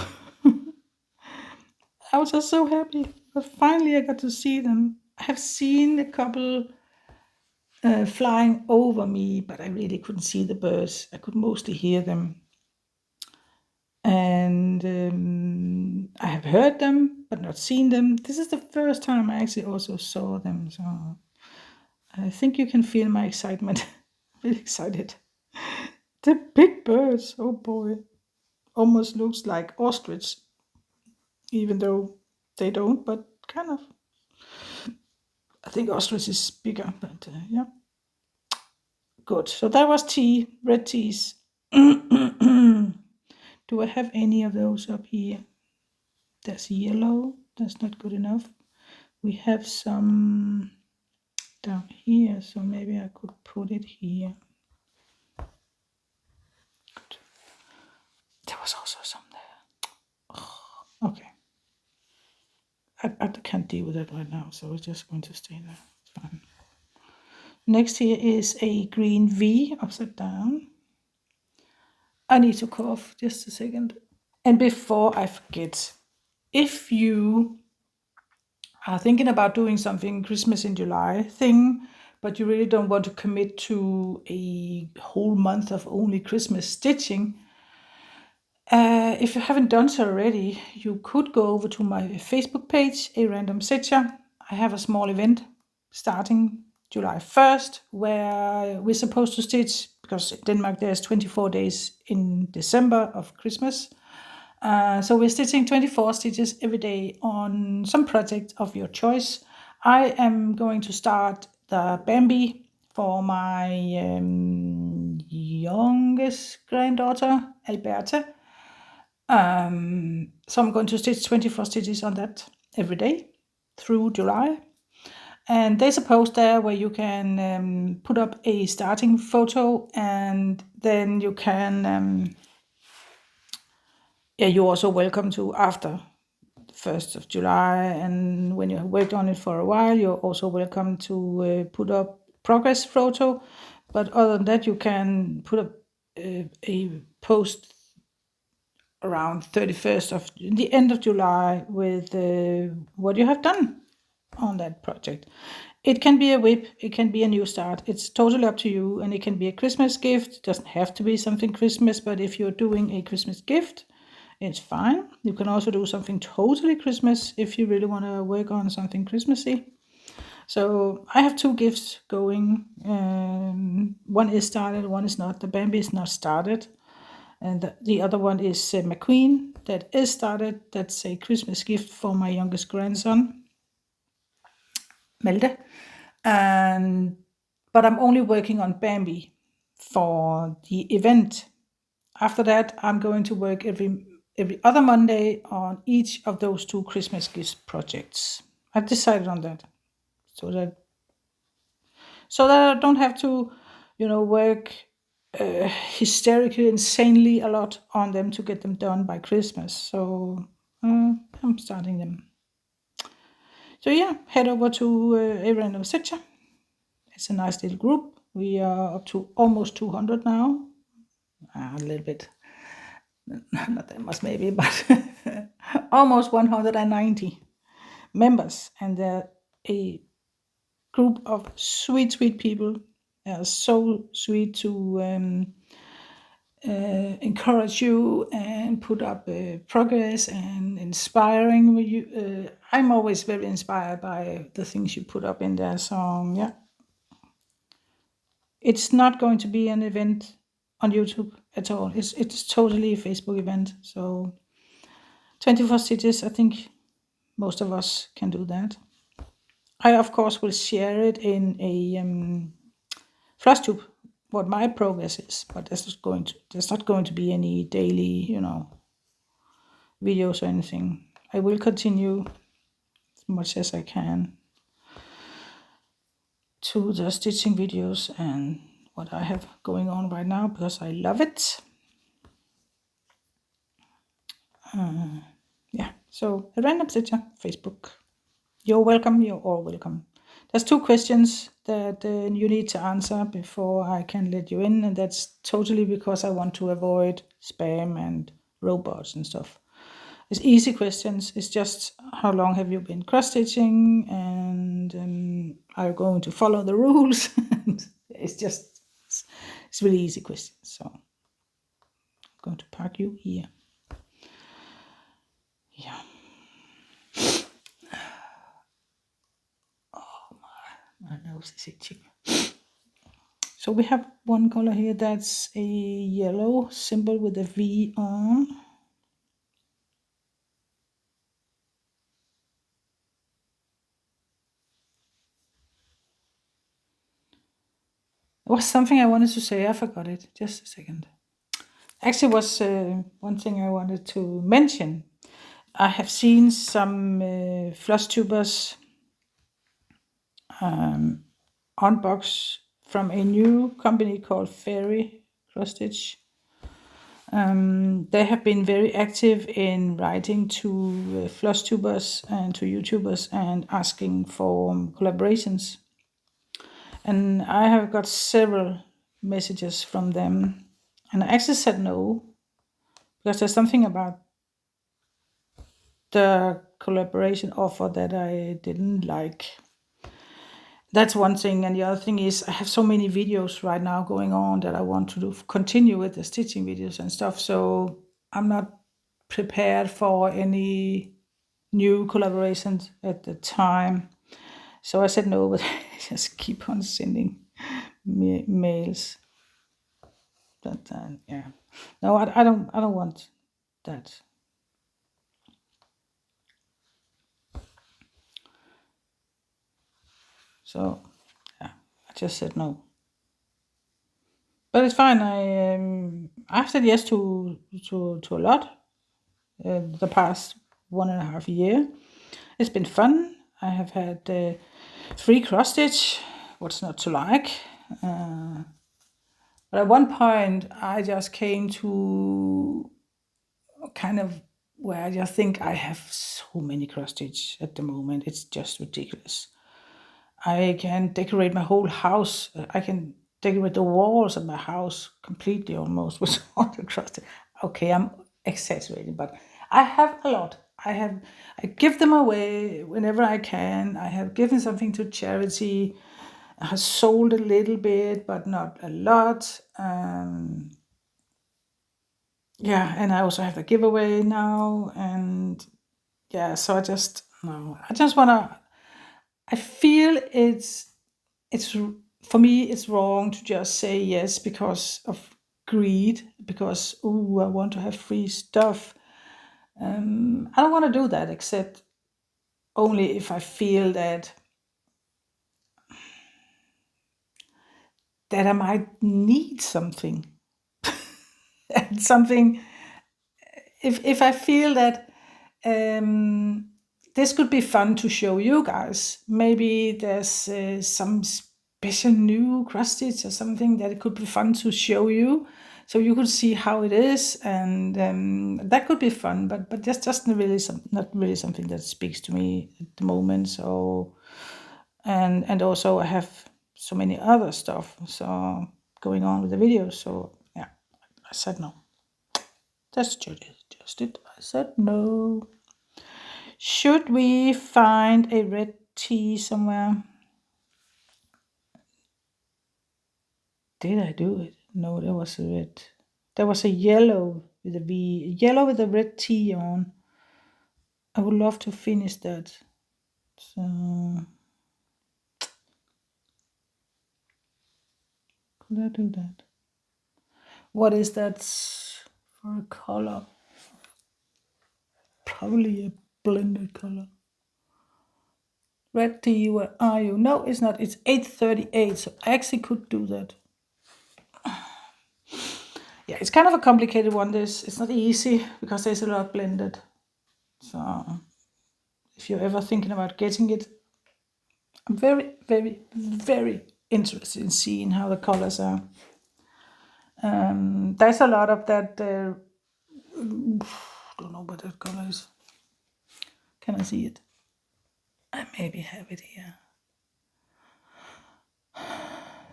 I was just so happy. But finally, I got to see them. I have seen a couple flying over me, but I really couldn't see the birds. I could mostly hear them. And I have heard them, but not seen them. This is the first time I actually also saw them. So I think you can feel my excitement. Really excited. The big birds, oh boy, almost looks like ostrich, even though they don't, but kind of. I think ostrich is bigger, but yeah. Good. So that was tea, red teas. Do I have any of those up here? That's yellow. That's not good enough. We have some down here, so maybe I could put it here. Good. There was also some there. Oh, okay. I can't deal with that right now, so it's just going to stay there. It's fine. Next here is a green V upside down. I need to cough just a second. And before I forget, if you are thinking about doing something Christmas in July thing, but you really don't want to commit to a whole month of only Christmas stitching, if you haven't done so already, you could go over to my Facebook page, A Random Stitcher. I have a small event starting July 1st where we're supposed to stitch, because in Denmark there's 24 days in December of Christmas. So we're stitching 24 stitches every day on some project of your choice. I am going to start the Bambi for my youngest granddaughter, Alberta. So I'm going to stitch 24 stitches on that every day through July. And there's a post there where you can put up a starting photo, and then you can, you're also welcome to after the 1st of July. And when you have worked on it for a while, you're also welcome to put up progress photo. But other than that, you can put up a post around 31st of the end of July with what you have done on that project. It can be a whip, it can be a new start. It's totally up to you, and it can be a Christmas gift. It doesn't have to be something Christmas, but if you're doing a Christmas gift, it's fine. You can also do something totally Christmas if you really want to work on something Christmassy. So I have two gifts going. One is started, one is not. The Bambi is not started. And the other one is McQueen, that is started. That's a Christmas gift for my youngest grandson, Malte. But I'm only working on Bambi for the event. After that, I'm going to work every other Monday on each of those two Christmas gift projects. I've decided on that, so that I don't have to, work hysterically, insanely a lot on them to get them done by Christmas. So I'm starting them. So yeah, head over to A Random Stitcher. It's a nice little group. We are up to almost 200 now. A little bit, not that much maybe, but almost 190 members. And they're a group of sweet, sweet people. They are so sweet to encourage you and put up progress and inspiring with you. I'm always very inspired by the things you put up in there. So yeah, it's not going to be an event on YouTube at all. It's totally a Facebook event. So 24 stitches, I think most of us can do that. I of course will share it in a FlashTube what my progress is, but there's not going to be any daily, videos or anything. I will continue as much as I can to the stitching videos and what I have going on right now, because I love it. Yeah, so a Random Stitcher, Facebook. You're welcome, you're all welcome. There's two questions that you need to answer before I can let you in, and that's totally because I want to avoid spam and robots and stuff. It's easy questions. It's just how long have you been cross-stitching, and are you going to follow the rules? It's really easy questions. So I'm going to park you here. Yeah. Oh my nose is itching. So we have one color here that's a yellow symbol with a V on. There was something I wanted to say. I forgot it. Just a second. Actually, was one thing I wanted to mention. I have seen some floss tubers unbox from a new company called Fairy Cross Stitch. They have been very active in writing to floss tubers and to YouTubers and asking for collaborations. And I have got several messages from them. And I actually said no, because there's something about the collaboration offer that I didn't like. That's one thing. And the other thing is, I have so many videos right now going on that I want to continue with the stitching videos and stuff. So I'm not prepared for any new collaborations at the time. So I said no, but I just keep on sending mails. But yeah, no, I don't want that. So yeah, I just said no. But it's fine. I've said yes to a lot the past 1.5 year. It's been fun. I have had free cross stitch. What's not to like? But at one point, I just came to kind of where I just think I have so many cross stitch at the moment. It's just ridiculous. I can decorate my whole house. I can decorate the walls of my house completely almost with all the cross stitch. Okay, I'm exaggerating, but I have a lot. I give them away whenever I can. I have given something to charity. I have sold a little bit, but not a lot. Yeah, and I also have a giveaway now, and yeah, so I just no, I just wanna. I feel it's for me it's wrong to just say yes because of greed, because oh I want to have free stuff. I don't want to do that except only if I feel that I might need something and something if I feel that this could be fun to show you guys. Maybe there's some special new cross stitch or something that it could be fun to show you, so you could see how it is, and that could be fun. But that's just not really something that speaks to me at the moment. So and also I have so many other stuff so going on with the videos. So yeah, I said no. That's just it. I said no. Should we find a red tea somewhere? Did I do it? No, there was a red. There was a yellow with a V. Yellow with a red T on. I would love to finish that. So could I do that? What is that for a color? Probably a blended color. Red tea, where are you? No, it's not. It's 8:38, so I actually could do that. Yeah, it's kind of a complicated one. It's not easy because there's a lot blended. So if you're ever thinking about getting it, I'm very, very, very interested in seeing how the colors are. There's a lot of that. Don't know what that color is. Can I see it? I maybe have it here.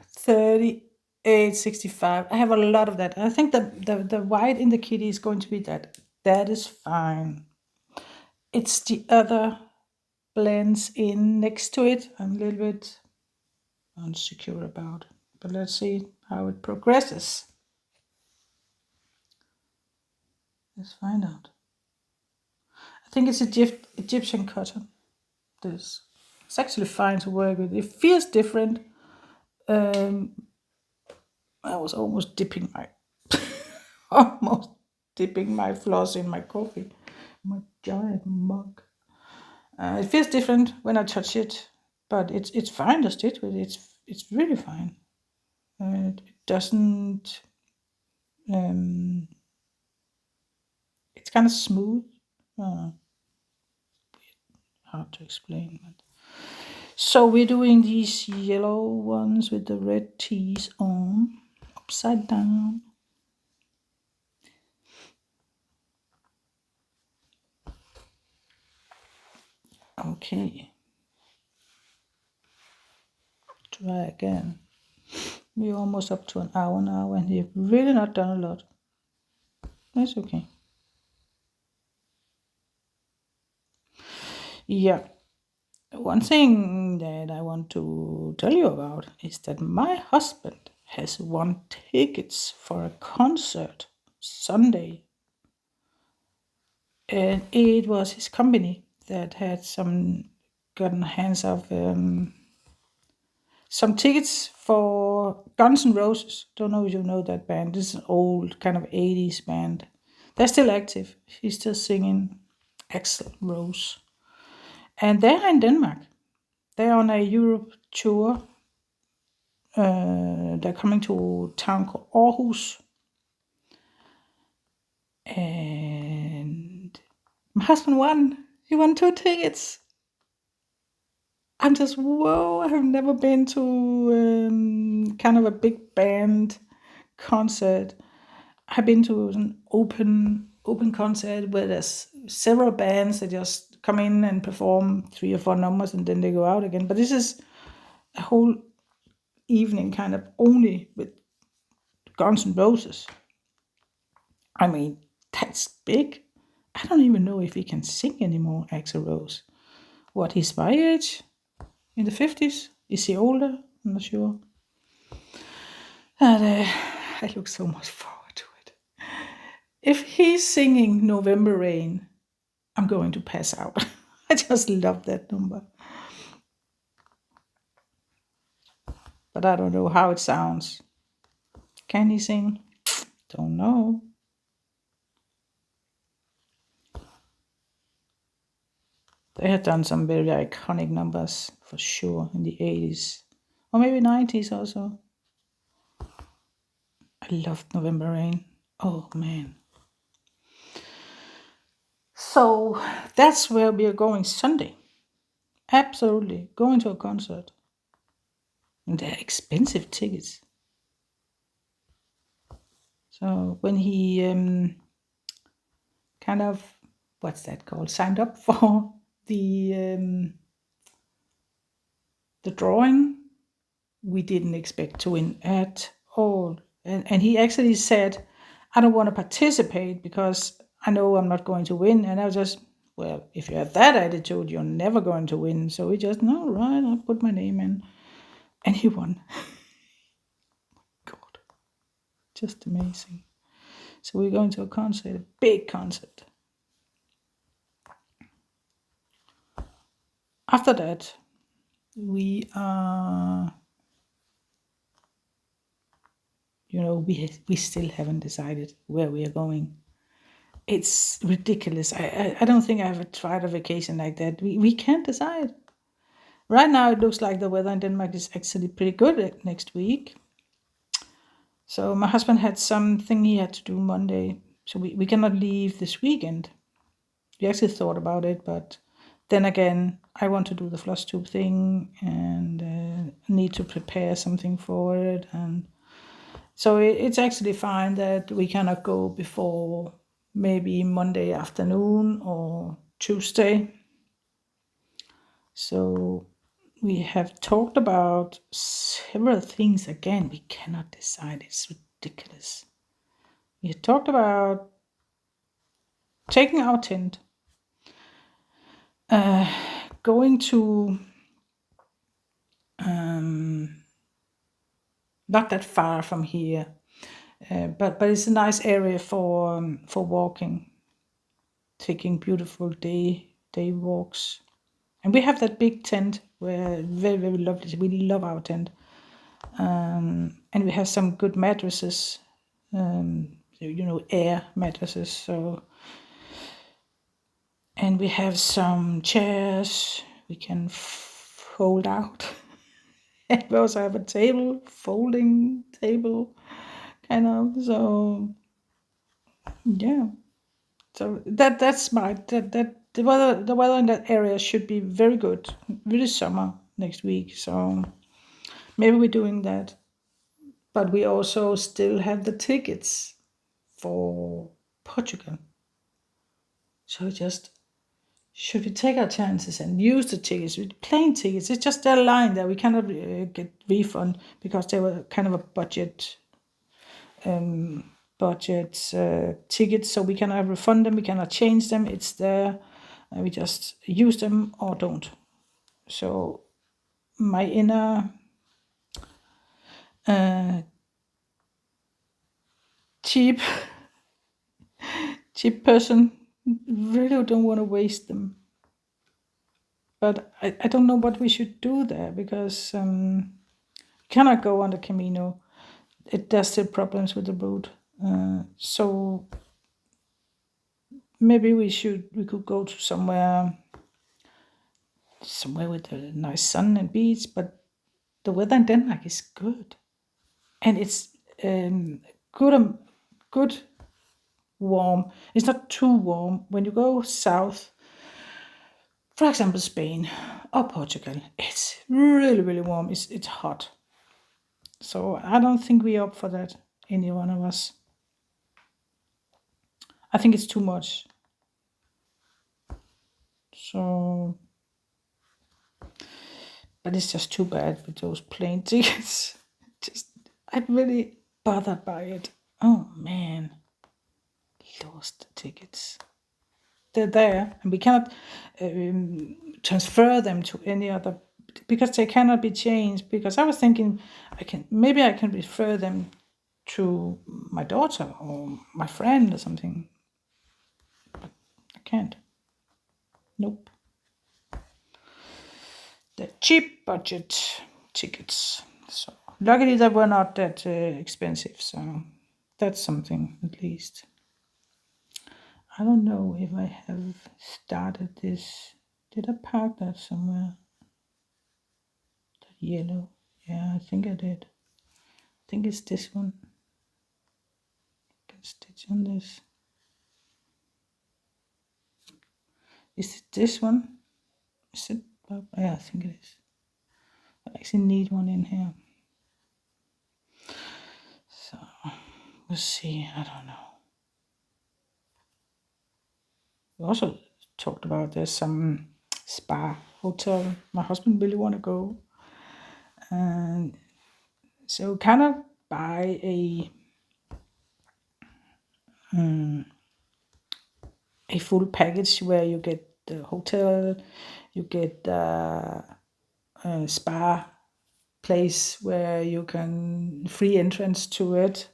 3865. I have a lot of that. I think the white in the kitty is going to be that. That is fine. It's the other blends in next to it. I'm a little bit unsecure about. But let's see how it progresses. Let's find out. I think it's Egyptian cotton. This. It's actually fine to work with. It feels different. I was almost dipping my almost dipping my floss in my coffee. My giant mug. It feels different when I touch it, but it's fine to stitch with. It's really fine. It doesn't. It's kind of smooth. Hard to explain. But. So we're doing these yellow ones with the red T's on, upside down. Okay. Try again. We're almost up to an hour now, and we've really not done a lot. That's okay. Yeah. One thing that I want to tell you about is that my husband has won tickets for a concert Sunday. And it was his company that had gotten hands of some tickets for Guns N' Roses. Don't know if you know that band. This is an old kind of 80s band. They're still active. He's still singing Axl Rose. And they're in Denmark. They're on a Europe tour. They're coming to a town called Aarhus. And my husband won. He won 2 tickets. I'm just, whoa, I have never been to kind of a big band concert. I've been to an open concert where there's several bands that just come in and perform 3 or 4 numbers and then they go out again. But this is a whole evening kind of only with Guns N' Roses. I mean, that's big. I don't even know if he can sing anymore, Axl Rose. What, he's my age? In the 50s? Is he older? I'm not sure. And I look so much forward to it. If he's singing November Rain, I'm going to pass out. I just love that number. But I don't know how it sounds. Can he sing? Don't know. They had done some very iconic numbers for sure in the 80s. Or maybe 90s also. I loved November Rain. Oh man. So that's where we are going Sunday. Absolutely. Going to a concert. And they're expensive tickets. So when he kind of, what's that called, signed up for the drawing, we didn't expect to win at all. And he actually said, I don't want to participate because I know I'm not going to win. And I was just, well, if you have that attitude, you're never going to win. So we just, no, right, I'll put my name in. And he won. God, just amazing. So we're going to a concert, a big concert. After that, we are, we still haven't decided where we are going. It's ridiculous. I don't think I ever tried a vacation like that. We can't decide. Right now, it looks like the weather in Denmark is actually pretty good next week. So my husband had something he had to do Monday, so we cannot leave this weekend. We actually thought about it, but then again, I want to do the flush tube thing and need to prepare something for it. And so it's actually fine that we cannot go before maybe Monday afternoon or Tuesday. So we have talked about several things. Again, we cannot decide. It's ridiculous. We have talked about taking our tent, going to not that far from here, but it's a nice area for walking, taking beautiful day walks. And we have that big tent where very, very lovely. We love our tent. And we have some good mattresses, air mattresses. So, and we have some chairs we can fold out. And we also have a table, folding table, kind of. So yeah, so that's smart. That the weather in that area should be very good, really summer next week. So maybe we're doing that. But we also still have the tickets for Portugal. So just should we take our chances and use the tickets? With plane tickets, it's just their line that we cannot get refund because they were kind of a budget tickets, so we cannot refund them, we cannot change them. It's there, and we just use them or don't. So my inner uh, cheap cheap person really don't want to waste them. But I don't know what we should do there because cannot go on the Camino. There's still problems with the road. So maybe we could go to somewhere with a nice sun and beach, but the weather in Denmark is good, and it's good good warm. It's not too warm. When you go south, for example, Spain or Portugal, it's really really warm. It's hot. So I don't think we're up for that, any one of us. I think it's too much. So, but it's just too bad with those plane tickets. Just, I'm really bothered by it. Oh man, lost the tickets. They're there, and we cannot transfer them to any other because they cannot be changed. Because I was thinking, I can refer them to my daughter or my friend or something. I can't. Nope. The cheap budget tickets. So luckily they were not that expensive. So that's something at least. I don't know if I have started this. Did I park that somewhere? That yellow. Yeah, I think I did. I think it's this one. I can stitch on this. Is it this one? Is it? Yeah, I think it is. I actually need one in here. So we'll see. I don't know. We also talked about there's some spa hotel my husband really want to go, and so kind of buy a full package where you get the hotel, you get the spa place where you can free entrance to it,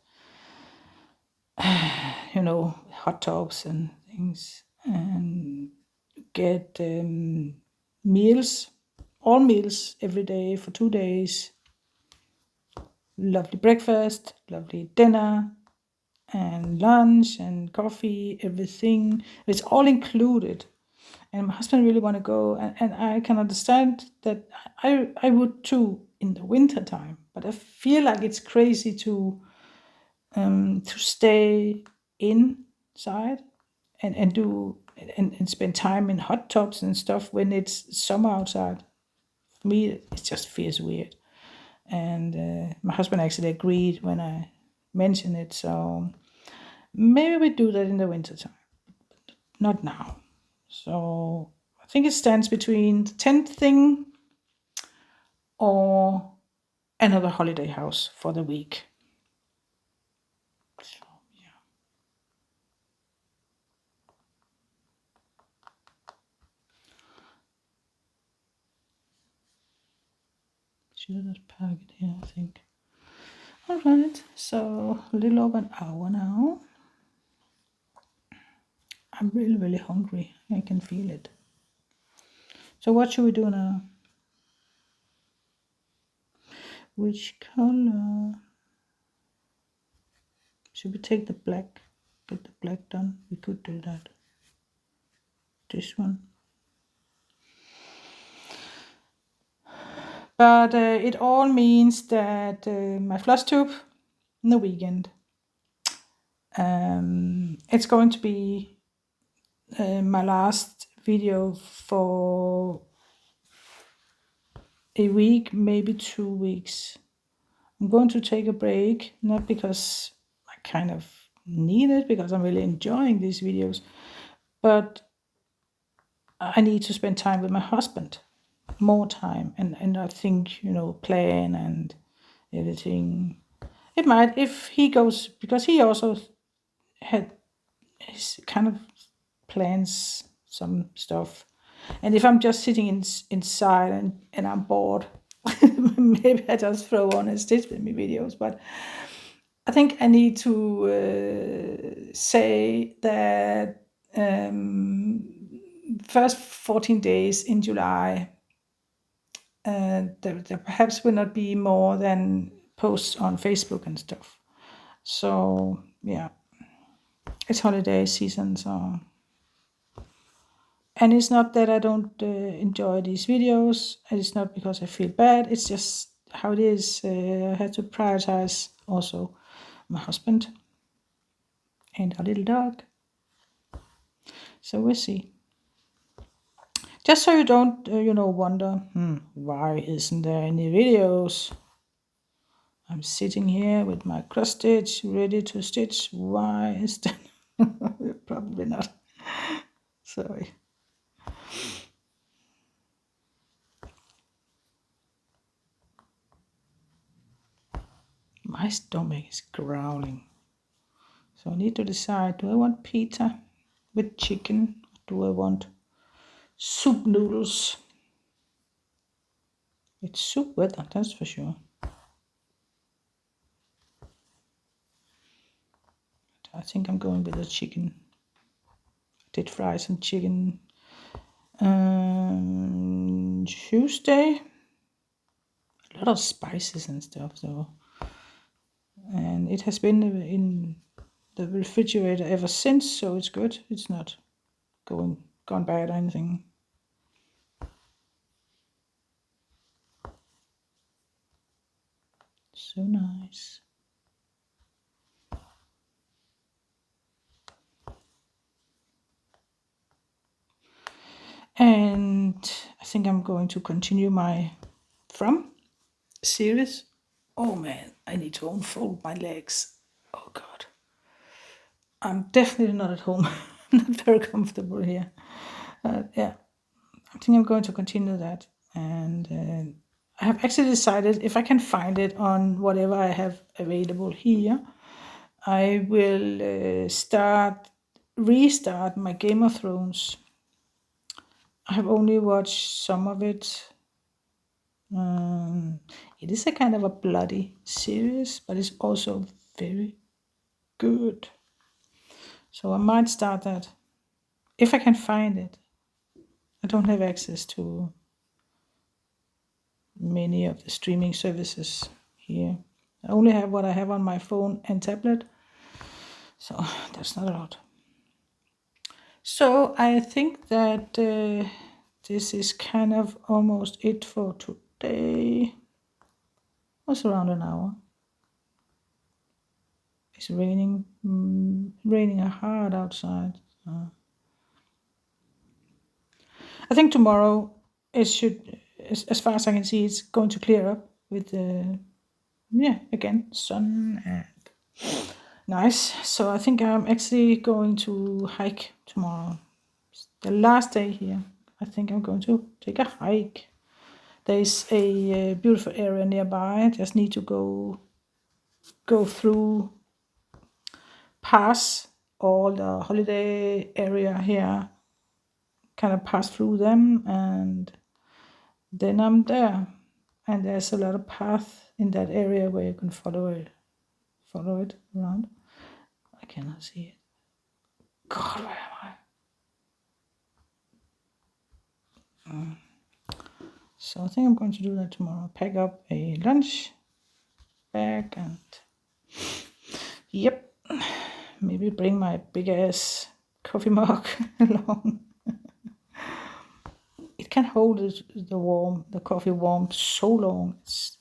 hot tubs and things, and get meals, all meals every day for 2 days, lovely breakfast, lovely dinner, and lunch and coffee, everything. It's all included. And my husband really want to go, and I can understand that I would too in the winter time. But I feel like it's crazy to stay inside and do and spend time in hot tubs and stuff when it's summer outside. For me, it just feels weird. And my husband actually agreed when I mentioned it. So maybe we do that in the winter time, not now. So I think it stands between the tent thing or another holiday house for the week. So yeah. Should I just park it here, I think. Alright, so a little over an hour now. I'm really, really hungry. I can feel it. So what should we do now? Which color? Should we take the black? Get the black done? We could do that. This one. But it all means that my flush tube in the weekend, it's going to be my last video for a week, maybe 2 weeks. I'm going to take a break, not because I kind of need it, because I'm really enjoying these videos, but I need to spend time with my husband, more time, and I think, plan and everything. It might, if he goes, because he also had his kind of plans some stuff. And if I'm just sitting inside and I'm bored, maybe I just throw on a Stitch with me videos. But I think I need to say that first 14 days in July, there perhaps will not be more than posts on Facebook and stuff. So yeah, it's holiday season, so. And it's not that I don't enjoy these videos. It's not because I feel bad. It's just how it is. I have to prioritize also my husband and our little dog. So we'll see. Just so you don't, wonder, why isn't there any videos? I'm sitting here with my cross stitch ready to stitch. Why is that? Probably not. Sorry. My stomach is growling. So I need to decide, do I want pizza with chicken? Or do I want soup noodles? It's soup weather, that's for sure. I think I'm going with the chicken. I did fry some chicken Tuesday. A lot of spices and stuff, so. And it has been in the refrigerator ever since, so it's good. It's not gone bad or anything. So nice. And I think I'm going to continue my From series. Oh man, I need to unfold my legs. Oh god. I'm definitely not at home. I'm not very comfortable here. Yeah, I think I'm going to continue that. And I have actually decided, if I can find it on whatever I have available here, I will restart my Game of Thrones. I have only watched some of it. It is a kind of a bloody series, but it's also very good. So I might start that if I can find it. I don't have access to many of the streaming services here. I only have what I have on my phone and tablet, so that's not a lot. So I think that this is kind of almost it for today. It was around an hour. It's raining hard outside. I think tomorrow it should, as far as I can see, it's going to clear up with again, sun and nice. So I think I'm actually going to hike tomorrow. It's the last day here. I think I'm going to take a hike. There's a beautiful area nearby. I just need to go through, pass all the holiday area here, kind of pass through them, and then I'm there. And there's a lot of path in that area where you can follow it around. I cannot see it. God, where am I? So I think I'm going to do that tomorrow. Pack up a lunch bag and yep, maybe bring my big ass coffee mug along. It can hold the coffee warm so long. It's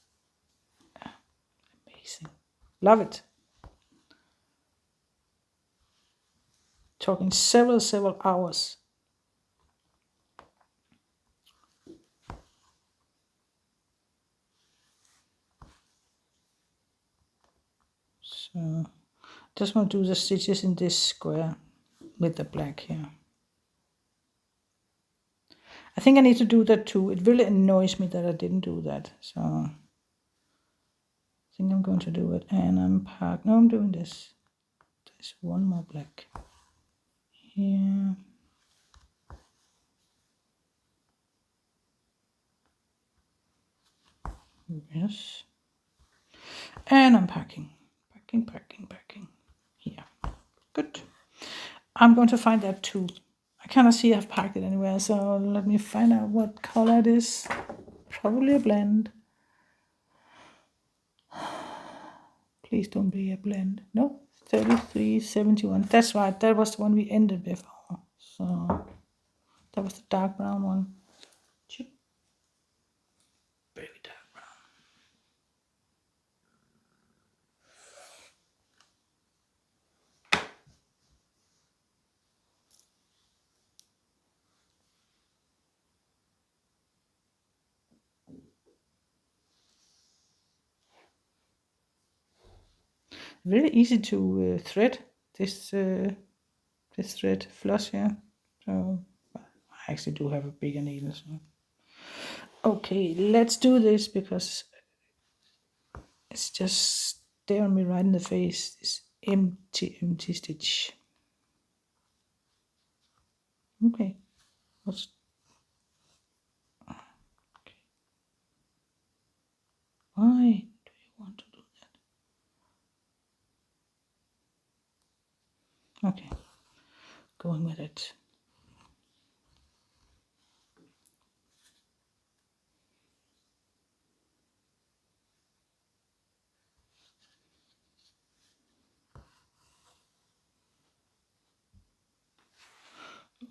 amazing. Love it. Talking several hours. So just want to do the stitches in this square with the black here. I think I need to do that too. It really annoys me that I didn't do that. So I think I'm going to do it. And I'm doing this. There's one more black here. Yes. And I'm packing. Here. Good. I'm going to find that too. I cannot see I've packed it anywhere, so let me find out what color it is. Probably a blend. Please don't be a blend. No, 3371. That's right, that was the one we ended before. So that was the dark brown one. Very dark brown. Very easy to thread this thread flush here. So I actually do have a bigger needle. So. Okay, let's do this because it's just staring me right in the face. This empty stitch. Okay. Okay. Why do you want to do that? Okay. Going with it.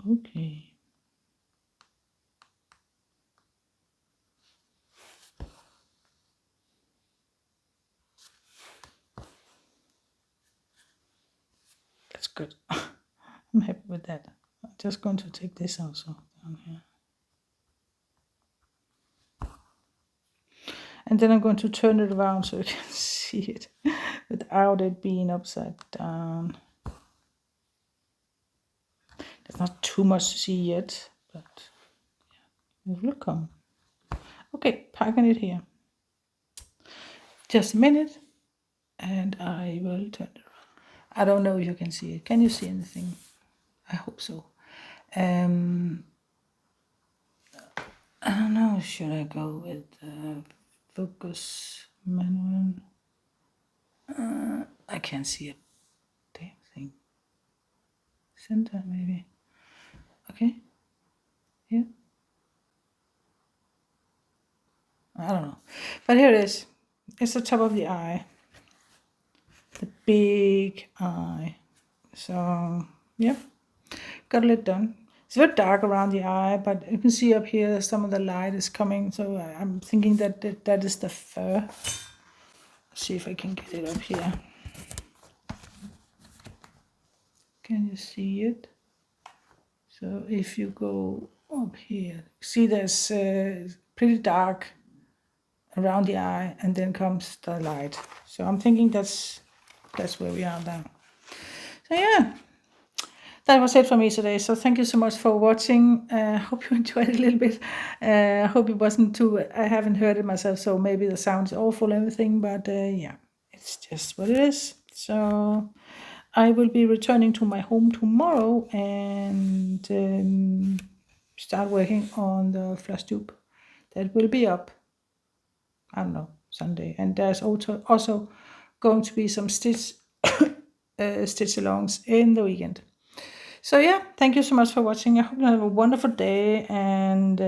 Okay. That's good. I'm happy with that. I'm just going to take this also down here. And then I'm going to turn it around so you can see it without it being upside down. There's not too much to see yet, but yeah, it will come. Okay, packing it here. Just a minute, and I will turn it around. I don't know if you can see it. Can you see anything? I hope so. I don't know, should I go with focus manual? I can't see a damn thing. Center maybe. Okay. Here. I don't know. But here it is. It's the top of the eye. The big eye. So, yeah. Got it done. It's very dark around the eye, but you can see up here some of the light is coming. So I'm thinking that that is the fur. Let's see if I can get it up here. Can you see it? So if you go up here, see there's pretty dark around the eye, and then comes the light. So I'm thinking that's where we are now. So yeah, that was it for me today. So thank you so much for watching. Hope you enjoyed it a little bit. I hope it wasn't too, I haven't heard it myself, so maybe the sound is awful and everything, but yeah, it's just what it is. So I will be returning to my home tomorrow and start working on the flush tube. That will be up, I don't know, Sunday. And there's also going to be some stitch alongs in the weekend. So yeah, thank you so much for watching. I hope you have a wonderful day, and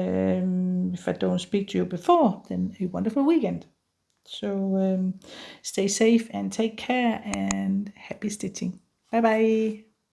if I don't speak to you before, then a wonderful weekend. So stay safe and take care, and happy stitching. Bye bye.